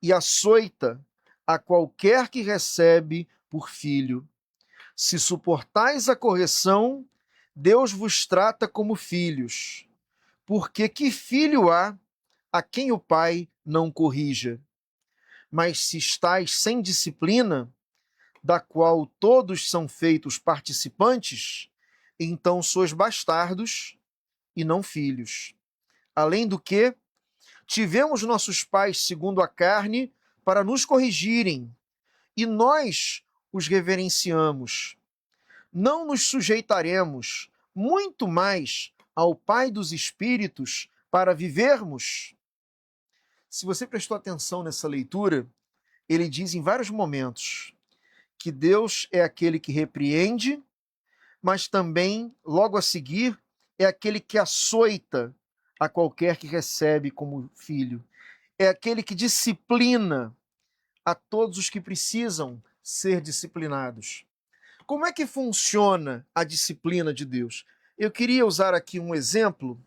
e açoita a qualquer que recebe por filho. Se suportais a correção, Deus vos trata como filhos. Porque que filho há a quem o pai não corrija? Mas se estais sem disciplina, da qual todos são feitos participantes, então sois bastardos e não filhos. Além do que, tivemos nossos pais segundo a carne para nos corrigirem, e nós os reverenciamos. Não nos sujeitaremos muito mais ao Pai dos Espíritos para vivermos? Se você prestou atenção nessa leitura, ele diz em vários momentos que Deus é aquele que repreende, mas também, logo a seguir, é aquele que açoita a qualquer que recebe como filho. É aquele que disciplina a todos os que precisam ser disciplinados. Como é que funciona a disciplina de Deus? Eu queria usar aqui um exemplo,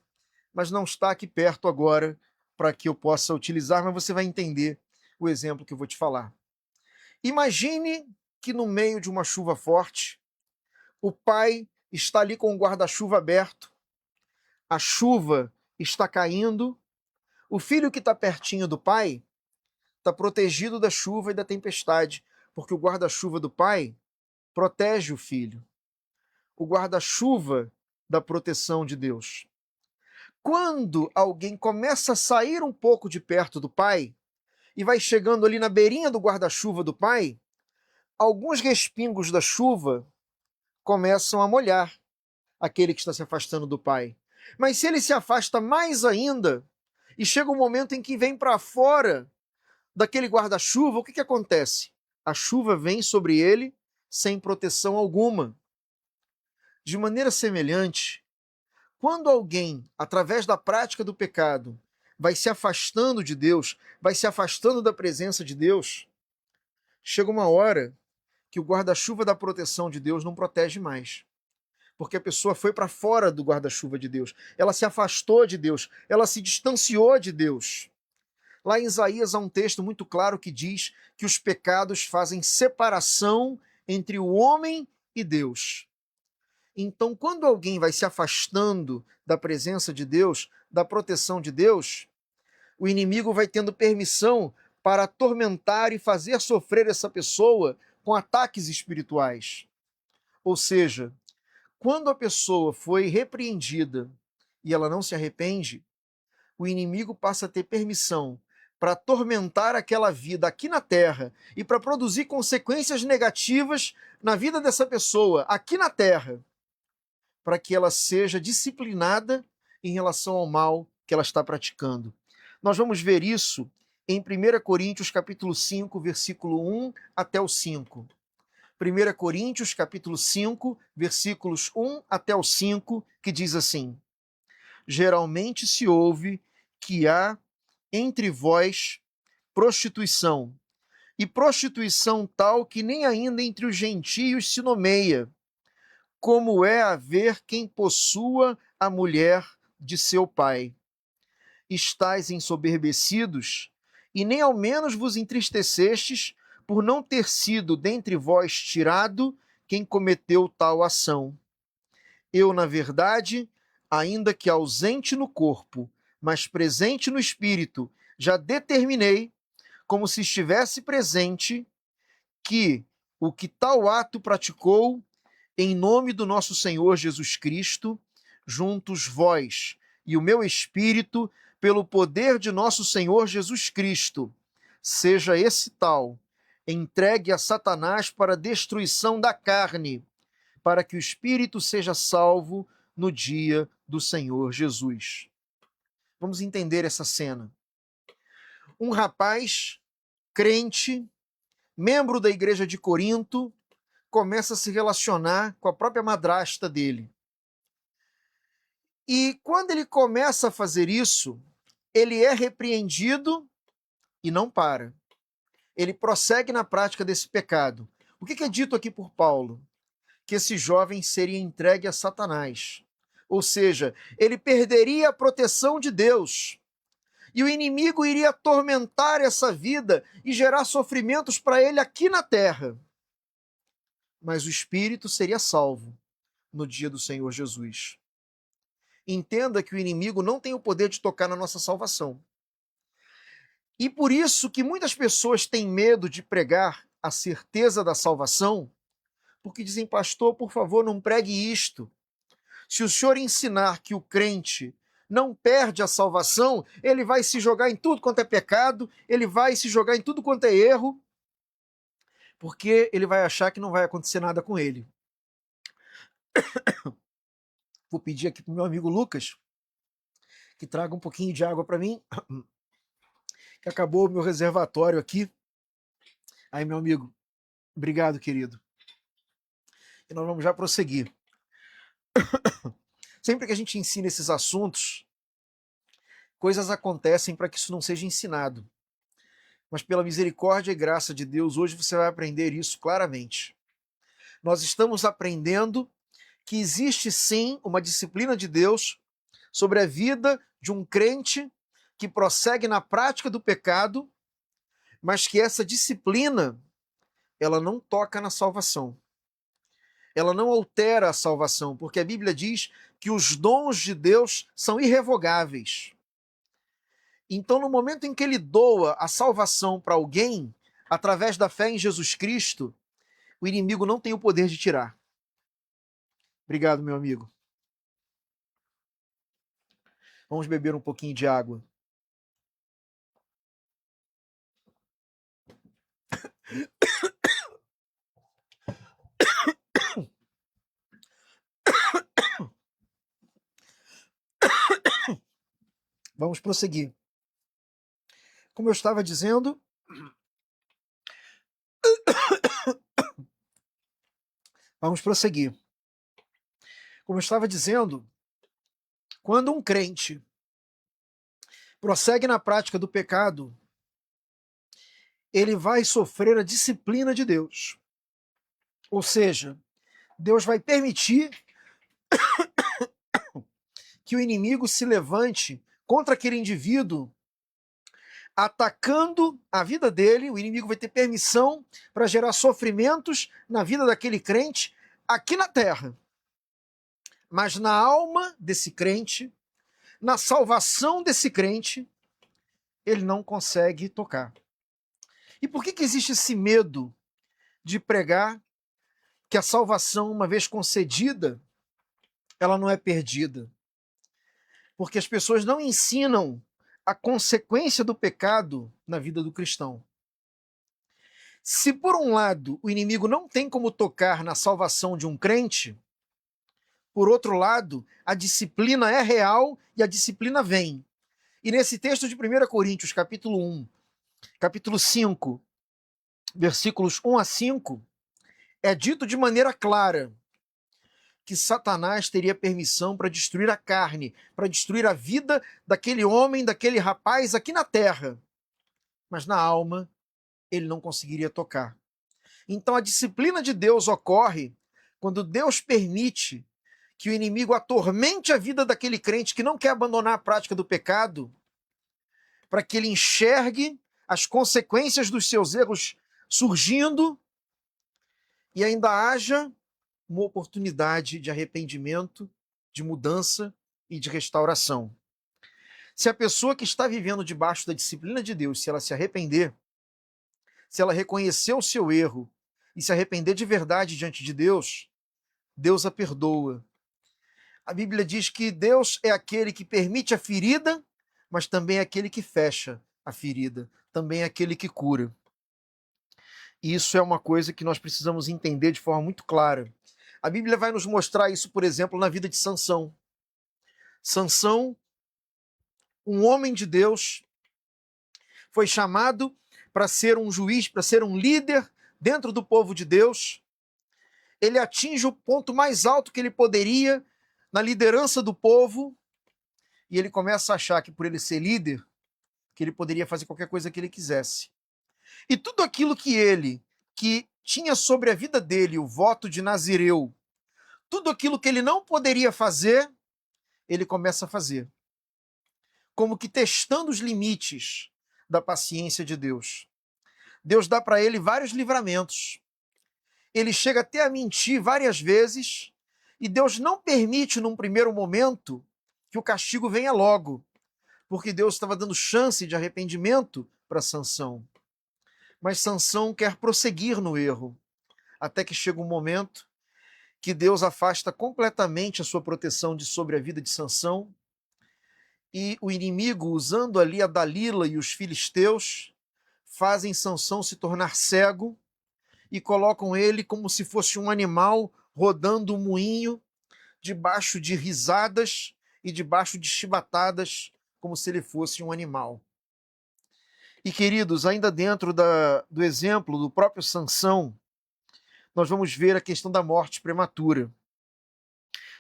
mas não está aqui perto agora para que eu possa utilizar, mas você vai entender o exemplo que eu vou te falar. Imagine que no meio de uma chuva forte, o pai está ali com o guarda-chuva aberto, a chuva está caindo, o filho que está pertinho do pai está protegido da chuva e da tempestade, porque o guarda-chuva do pai protege o filho. O guarda-chuva da proteção de Deus. Quando alguém começa a sair um pouco de perto do pai e vai chegando ali na beirinha do guarda-chuva do pai, alguns respingos da chuva começam a molhar aquele que está se afastando do pai. Mas se ele se afasta mais ainda e chega um momento em que vem para fora daquele guarda-chuva, o que acontece? A chuva vem sobre ele sem proteção alguma. De maneira semelhante, quando alguém, através da prática do pecado, vai se afastando de Deus, vai se afastando da presença de Deus, chega uma hora que o guarda-chuva da proteção de Deus não protege mais. Porque a pessoa foi para fora do guarda-chuva de Deus. Ela se afastou de Deus, ela se distanciou de Deus. Lá em Isaías há um texto muito claro que diz que os pecados fazem separação entre o homem e Deus. Então, quando alguém vai se afastando da presença de Deus, da proteção de Deus, o inimigo vai tendo permissão para atormentar e fazer sofrer essa pessoa com ataques espirituais. Ou seja, quando a pessoa foi repreendida e ela não se arrepende, o inimigo passa a ter permissão para atormentar aquela vida aqui na terra e para produzir consequências negativas na vida dessa pessoa aqui na terra, para que ela seja disciplinada em relação ao mal que ela está praticando. Nós vamos ver isso em 1 Coríntios capítulo 5, versículo 1 até o 5. 1 Coríntios capítulo 5, versículos 1 até o 5, que diz assim: geralmente se ouve que há entre vós prostituição, e prostituição tal que nem ainda entre os gentios se nomeia, como é haver quem possua a mulher de seu pai. Estais ensoberbecidos, e nem ao menos vos entristecestes por não ter sido dentre vós tirado quem cometeu tal ação. Eu, na verdade, ainda que ausente no corpo, mas presente no espírito, já determinei, como se estivesse presente, que o que tal ato praticou, em nome do nosso Senhor Jesus Cristo, juntos vós e o meu espírito, pelo poder de nosso Senhor Jesus Cristo, seja esse tal, entregue a Satanás para a destruição da carne, para que o espírito seja salvo no dia do Senhor Jesus. Vamos entender essa cena. Um rapaz crente, membro da igreja de Corinto, começa a se relacionar com a própria madrasta dele. E quando ele começa a fazer isso, ele é repreendido e não para. Ele prossegue na prática desse pecado. O que é dito aqui por Paulo? Que esse jovem seria entregue a Satanás. Ou seja, ele perderia a proteção de Deus. E o inimigo iria atormentar essa vida e gerar sofrimentos para ele aqui na terra. Mas o espírito seria salvo no dia do Senhor Jesus. Entenda que o inimigo não tem o poder de tocar na nossa salvação. E por isso que muitas pessoas têm medo de pregar a certeza da salvação, porque dizem, pastor, por favor, não pregue isto. Se o senhor ensinar que o crente não perde a salvação, ele vai se jogar em tudo quanto é pecado, ele vai se jogar em tudo quanto é erro, porque ele vai achar que não vai acontecer nada com ele. Vou pedir aqui para o meu amigo Lucas que traga um pouquinho de água para mim, que acabou o meu reservatório aqui. Aí, meu amigo, obrigado, querido. E nós vamos já prosseguir. Sempre que a gente ensina esses assuntos, coisas acontecem para que isso não seja ensinado. Mas pela misericórdia e graça de Deus, hoje você vai aprender isso claramente. Nós estamos aprendendo que existe sim uma disciplina de Deus sobre a vida de um crente que prossegue na prática do pecado, mas que essa disciplina, ela não toca na salvação. Ela não altera a salvação, porque a Bíblia diz que os dons de Deus são irrevogáveis. Então, no momento em que ele doa a salvação para alguém, através da fé em Jesus Cristo, o inimigo não tem o poder de tirar. Obrigado, meu amigo. Vamos beber um pouquinho de água. Vamos prosseguir. Como eu estava dizendo, vamos prosseguir. Como eu estava dizendo, quando um crente prossegue na prática do pecado, ele vai sofrer a disciplina de Deus. Ou seja, Deus vai permitir que o inimigo se levante contra aquele indivíduo, atacando a vida dele. O inimigo vai ter permissão para gerar sofrimentos na vida daquele crente aqui na terra. Mas na alma desse crente, na salvação desse crente, ele não consegue tocar. E por que existe esse medo de pregar que a salvação, uma vez concedida, ela não é perdida? Porque as pessoas não ensinam a consequência do pecado na vida do cristão. Se por um lado o inimigo não tem como tocar na salvação de um crente, por outro lado, a disciplina é real e a disciplina vem. E nesse texto de 1 Coríntios, capítulo 1, capítulo 5, versículos 1 a 5, é dito de maneira clara que Satanás teria permissão para destruir a carne, para destruir a vida daquele homem, daquele rapaz aqui na terra. Mas na alma, ele não conseguiria tocar. Então a disciplina de Deus ocorre quando Deus permite que o inimigo atormente a vida daquele crente que não quer abandonar a prática do pecado, para que ele enxergue as consequências dos seus erros surgindo e ainda haja uma oportunidade de arrependimento, de mudança e de restauração. Se a pessoa que está vivendo debaixo da disciplina de Deus, se ela se arrepender, se ela reconhecer o seu erro e se arrepender de verdade diante de Deus, Deus a perdoa. A Bíblia diz que Deus é aquele que permite a ferida, mas também é aquele que fecha a ferida, também é aquele que cura. E isso é uma coisa que nós precisamos entender de forma muito clara. A Bíblia vai nos mostrar isso, por exemplo, na vida de Sansão. Sansão, um homem de Deus, foi chamado para ser um juiz, para ser um líder dentro do povo de Deus. Ele atinge o ponto mais alto que ele poderia na liderança do povo, e ele começa a achar que por ele ser líder, que ele poderia fazer qualquer coisa que ele quisesse. E tudo aquilo que tinha sobre a vida dele o voto de Nazireu, tudo aquilo que ele não poderia fazer, ele começa a fazer. Como que testando os limites da paciência de Deus. Deus dá para ele vários livramentos. Ele chega até a mentir várias vezes, e Deus não permite, num primeiro momento, que o castigo venha logo, porque Deus estava dando chance de arrependimento para Sansão. Mas Sansão quer prosseguir no erro, até que chega um momento que Deus afasta completamente a sua proteção sobre a vida de Sansão, e o inimigo, usando ali a Dalila e os filisteus, fazem Sansão se tornar cego e colocam ele como se fosse um animal rodando um moinho, debaixo de risadas e debaixo de chibatadas, como se ele fosse um animal. E, queridos, ainda dentro do exemplo do próprio Sansão, nós vamos ver a questão da morte prematura.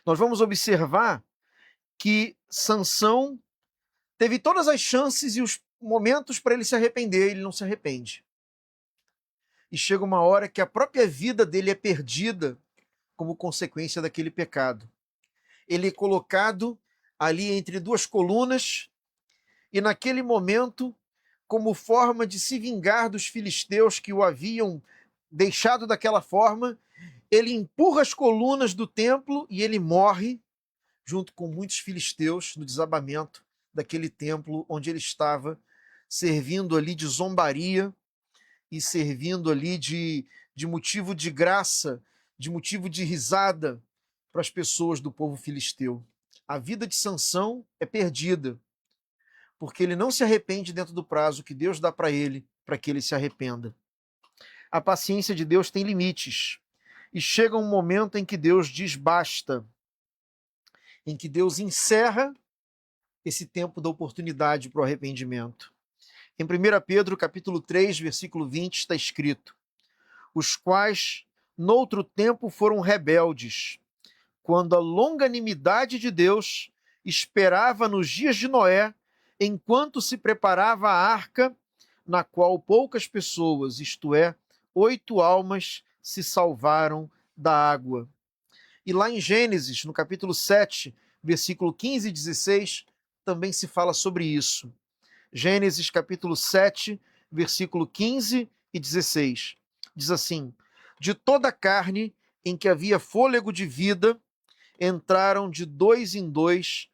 Nós vamos observar que Sansão teve todas as chances e os momentos para ele se arrepender, ele não se arrepende. E chega uma hora que a própria vida dele é perdida como consequência daquele pecado. Ele é colocado ali entre duas colunas e naquele momento, como forma de se vingar dos filisteus que o haviam deixado daquela forma, ele empurra as colunas do templo e ele morre junto com muitos filisteus no desabamento daquele templo onde ele estava, servindo ali de zombaria e servindo ali de motivo de graça, de motivo de risada para as pessoas do povo filisteu. A vida de Sansão é perdida, porque ele não se arrepende dentro do prazo que Deus dá para ele que ele se arrependa. A paciência de Deus tem limites, e chega um momento em que Deus diz basta, em que Deus encerra esse tempo da oportunidade para o arrependimento. Em 1 Pedro, capítulo 3, versículo 20, está escrito: os quais, noutro tempo, foram rebeldes, quando a longanimidade de Deus esperava nos dias de Noé, enquanto se preparava a arca, na qual poucas pessoas, isto é, 8 almas, se salvaram da água. E lá em Gênesis, no capítulo 7, versículo 15 e 16, também se fala sobre isso. Gênesis capítulo 7, versículo 15 e 16. Diz assim: de toda a carne em que havia fôlego de vida, entraram de 2 em 2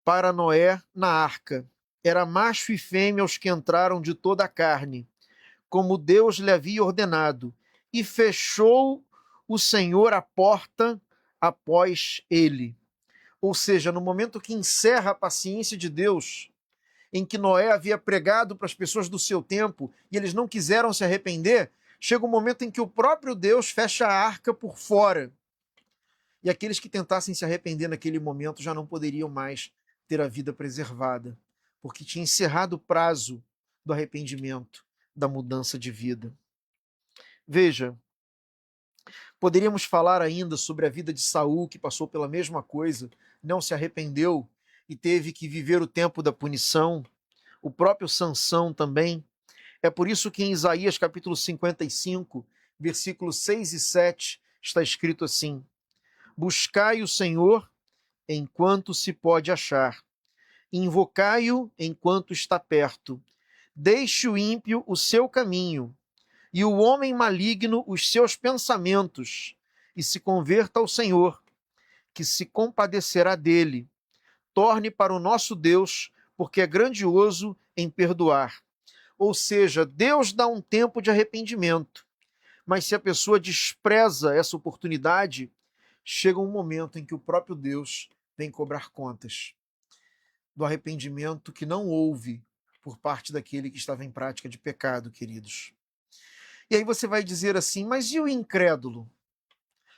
para Noé na arca. Era macho e fêmea os que entraram de toda a carne, como Deus lhe havia ordenado, e fechou o Senhor a porta após ele. Ou seja, no momento que encerra a paciência de Deus, em que Noé havia pregado para as pessoas do seu tempo e eles não quiseram se arrepender, chega um momento em que o próprio Deus fecha a arca por fora. E aqueles que tentassem se arrepender naquele momento já não poderiam mais ter a vida preservada, porque tinha encerrado o prazo do arrependimento, da mudança de vida. Veja, poderíamos falar ainda sobre a vida de Saul, que passou pela mesma coisa, não se arrependeu e teve que viver o tempo da punição. O próprio Sansão também. É por isso que em Isaías capítulo 55, versículos 6 e 7, está escrito assim: buscai o Senhor enquanto se pode achar, invocai-o enquanto está perto. Deixe o ímpio o seu caminho, e o homem maligno os seus pensamentos, e se converta ao Senhor, que se compadecerá dele. Torne para o nosso Deus, porque é grandioso em perdoar. Ou seja, Deus dá um tempo de arrependimento, mas se a pessoa despreza essa oportunidade, chega um momento em que o próprio Deus vem cobrar contas do arrependimento que não houve por parte daquele que estava em prática de pecado, queridos. E aí você vai dizer assim, mas e o incrédulo?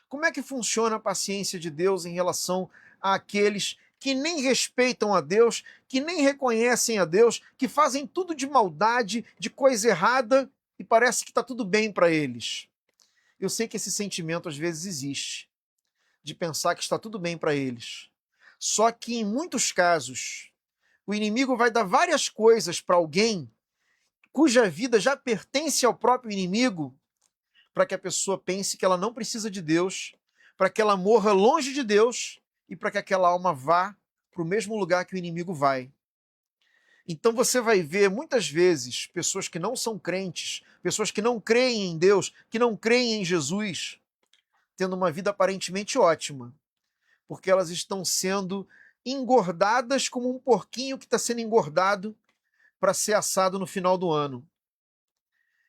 Como é que funciona a paciência de Deus em relação àqueles que nem respeitam a Deus, que nem reconhecem a Deus, que fazem tudo de maldade, de coisa errada, e parece que está tudo bem para eles? Eu sei que esse sentimento às vezes existe, de pensar que está tudo bem para eles. Só que em muitos casos, o inimigo vai dar várias coisas para alguém cuja vida já pertence ao próprio inimigo, para que a pessoa pense que ela não precisa de Deus, para que ela morra longe de Deus e para que aquela alma vá para o mesmo lugar que o inimigo vai. Então você vai ver muitas vezes pessoas que não são crentes, pessoas que não creem em Deus, que não creem em Jesus, tendo uma vida aparentemente ótima, porque elas estão sendo engordadas como um porquinho que está sendo engordado para ser assado no final do ano.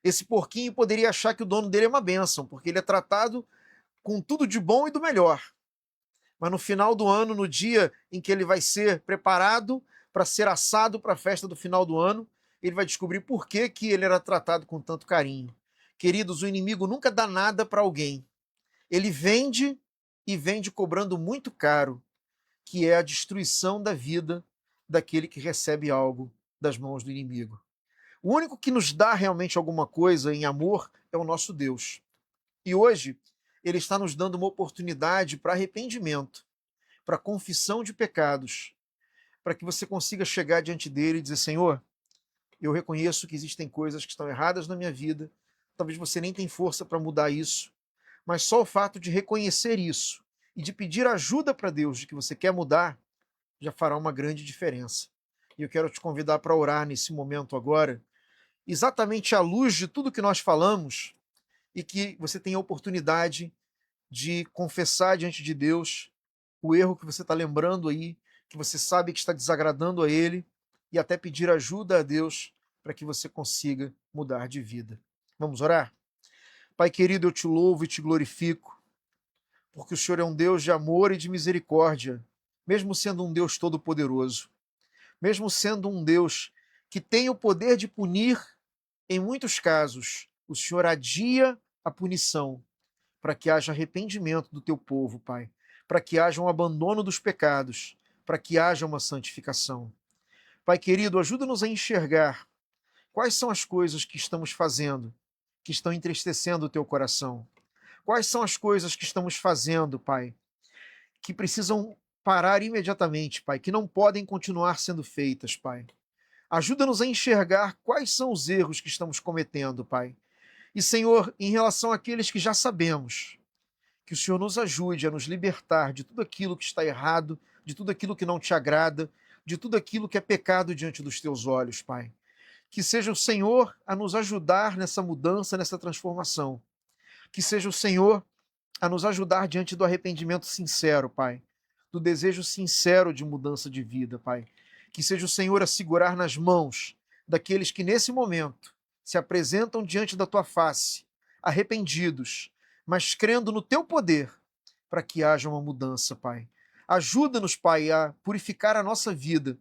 Esse porquinho poderia achar que o dono dele é uma bênção, porque ele é tratado com tudo de bom e do melhor. Mas no final do ano, no dia em que ele vai ser preparado para ser assado para a festa do final do ano, ele vai descobrir por que ele era tratado com tanto carinho. Queridos, o inimigo nunca dá nada para alguém. Ele vende e vende cobrando muito caro, que é a destruição da vida daquele que recebe algo das mãos do inimigo. O único que nos dá realmente alguma coisa em amor é o nosso Deus. E hoje, Ele está nos dando uma oportunidade para arrependimento, para confissão de pecados, para que você consiga chegar diante dele e dizer: Senhor, eu reconheço que existem coisas que estão erradas na minha vida, talvez você nem tenha força para mudar isso, mas só o fato de reconhecer isso e de pedir ajuda para Deus de que você quer mudar, já fará uma grande diferença. E eu quero te convidar para orar nesse momento agora, exatamente à luz de tudo que nós falamos, e que você tenha a oportunidade de confessar diante de Deus o erro que você está lembrando aí, que você sabe que está desagradando a Ele, e até pedir ajuda a Deus para que você consiga mudar de vida. Vamos orar? Pai querido, eu te louvo e te glorifico, porque o Senhor é um Deus de amor e de misericórdia, mesmo sendo um Deus todo-poderoso, mesmo sendo um Deus que tem o poder de punir, em muitos casos, o Senhor adia a punição para que haja arrependimento do teu povo, Pai, para que haja um abandono dos pecados, para que haja uma santificação. Pai querido, ajuda-nos a enxergar quais são as coisas que estamos fazendo, que estão entristecendo o teu coração. Quais são as coisas que estamos fazendo, Pai, que precisam parar imediatamente, Pai, que não podem continuar sendo feitas, Pai. Ajuda-nos a enxergar quais são os erros que estamos cometendo, Pai. E, Senhor, em relação àqueles que já sabemos, que o Senhor nos ajude a nos libertar de tudo aquilo que está errado, de tudo aquilo que não te agrada, de tudo aquilo que é pecado diante dos teus olhos, Pai. Que seja o Senhor a nos ajudar nessa mudança, nessa transformação. Que seja o Senhor a nos ajudar diante do arrependimento sincero, Pai, do desejo sincero de mudança de vida, Pai. Que seja o Senhor a segurar nas mãos daqueles que nesse momento se apresentam diante da tua face, arrependidos, mas crendo no teu poder, para que haja uma mudança, Pai. Ajuda-nos, Pai, a purificar a nossa vida,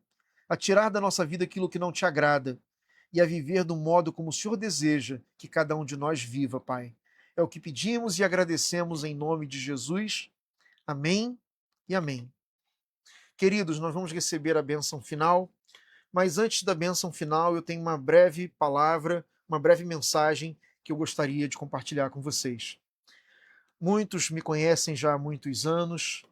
a tirar da nossa vida aquilo que não te agrada e a viver do modo como o Senhor deseja que cada um de nós viva, Pai. É o que pedimos e agradecemos em nome de Jesus. Amém e amém. Queridos, nós vamos receber a bênção final, mas antes da bênção final eu tenho uma breve palavra, uma breve mensagem que eu gostaria de compartilhar com vocês. Muitos me conhecem já há muitos anos,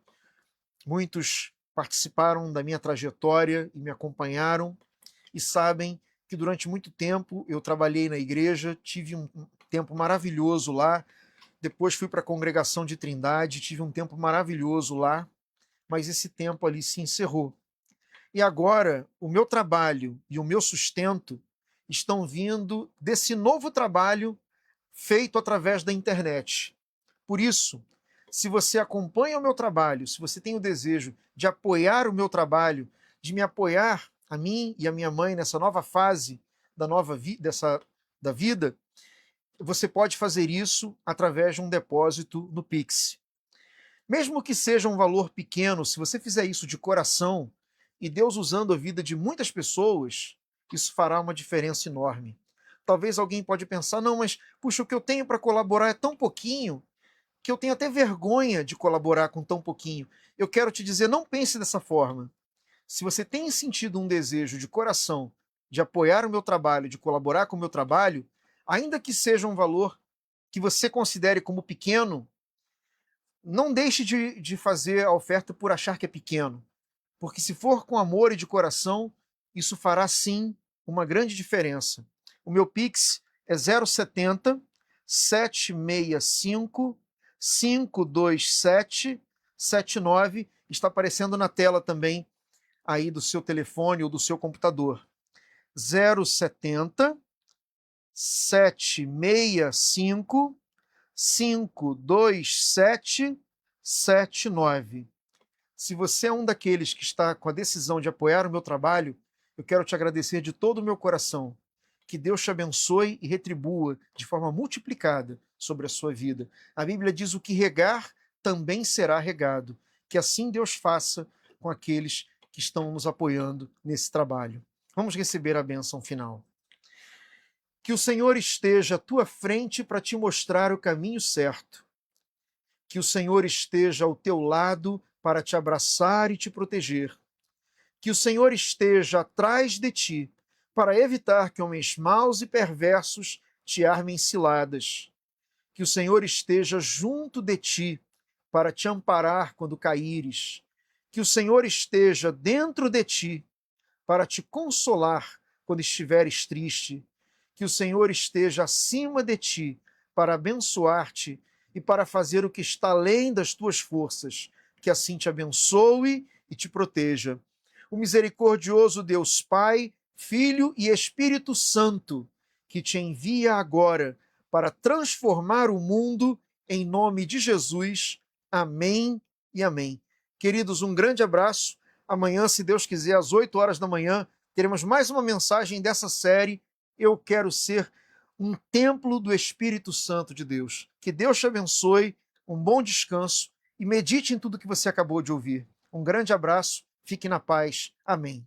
muitos participaram da minha trajetória e me acompanharam e sabem que durante muito tempo eu trabalhei na igreja, tive um tempo maravilhoso lá, depois fui para a congregação de Trindade, tive um tempo maravilhoso lá, mas esse tempo ali se encerrou. E agora o meu trabalho e o meu sustento estão vindo desse novo trabalho feito através da internet. Por isso, se você acompanha o meu trabalho, se você tem o desejo de apoiar o meu trabalho, de me apoiar a mim e a minha mãe nessa nova fase da vida, você pode fazer isso através de um depósito no Pix. Mesmo que seja um valor pequeno, se você fizer isso de coração, e Deus usando a vida de muitas pessoas, isso fará uma diferença enorme. Talvez alguém pode pensar, não, mas puxa, o que eu tenho para colaborar é tão pouquinho, que eu tenho até vergonha de colaborar com tão pouquinho. Eu quero te dizer, não pense dessa forma. Se você tem sentido um desejo de coração de apoiar o meu trabalho, de colaborar com o meu trabalho, ainda que seja um valor que você considere como pequeno, não deixe de fazer a oferta por achar que é pequeno. Porque se for com amor e de coração, isso fará sim uma grande diferença. O meu Pix é 070 765 527 79. Está aparecendo na tela também aí do seu telefone ou do seu computador. 070 765 527 79. Se você é um daqueles que está com a decisão de apoiar o meu trabalho, eu quero te agradecer de todo o meu coração. Que Deus te abençoe e retribua de forma multiplicada sobre a sua vida. A Bíblia diz: o que regar também será regado. Que assim Deus faça com aqueles que estão nos apoiando nesse trabalho. Vamos receber a bênção final. Que o Senhor esteja à tua frente para te mostrar o caminho certo. Que o Senhor esteja ao teu lado para te abraçar e te proteger. Que o Senhor esteja atrás de ti para evitar que homens maus e perversos te armem ciladas. Que o Senhor esteja junto de ti para te amparar quando caíres. Que o Senhor esteja dentro de ti para te consolar quando estiveres triste. Que o Senhor esteja acima de ti para abençoar-te e para fazer o que está além das tuas forças. Que assim te abençoe e te proteja. O misericordioso Deus Pai, Filho e Espírito Santo, que te envia agora para transformar o mundo, em nome de Jesus. Amém e amém. Queridos, um grande abraço. Amanhã, se Deus quiser, às 8 horas da manhã, teremos mais uma mensagem dessa série. Eu quero ser um templo do Espírito Santo de Deus. Que Deus te abençoe, um bom descanso e medite em tudo que você acabou de ouvir. Um grande abraço, fique na paz. Amém.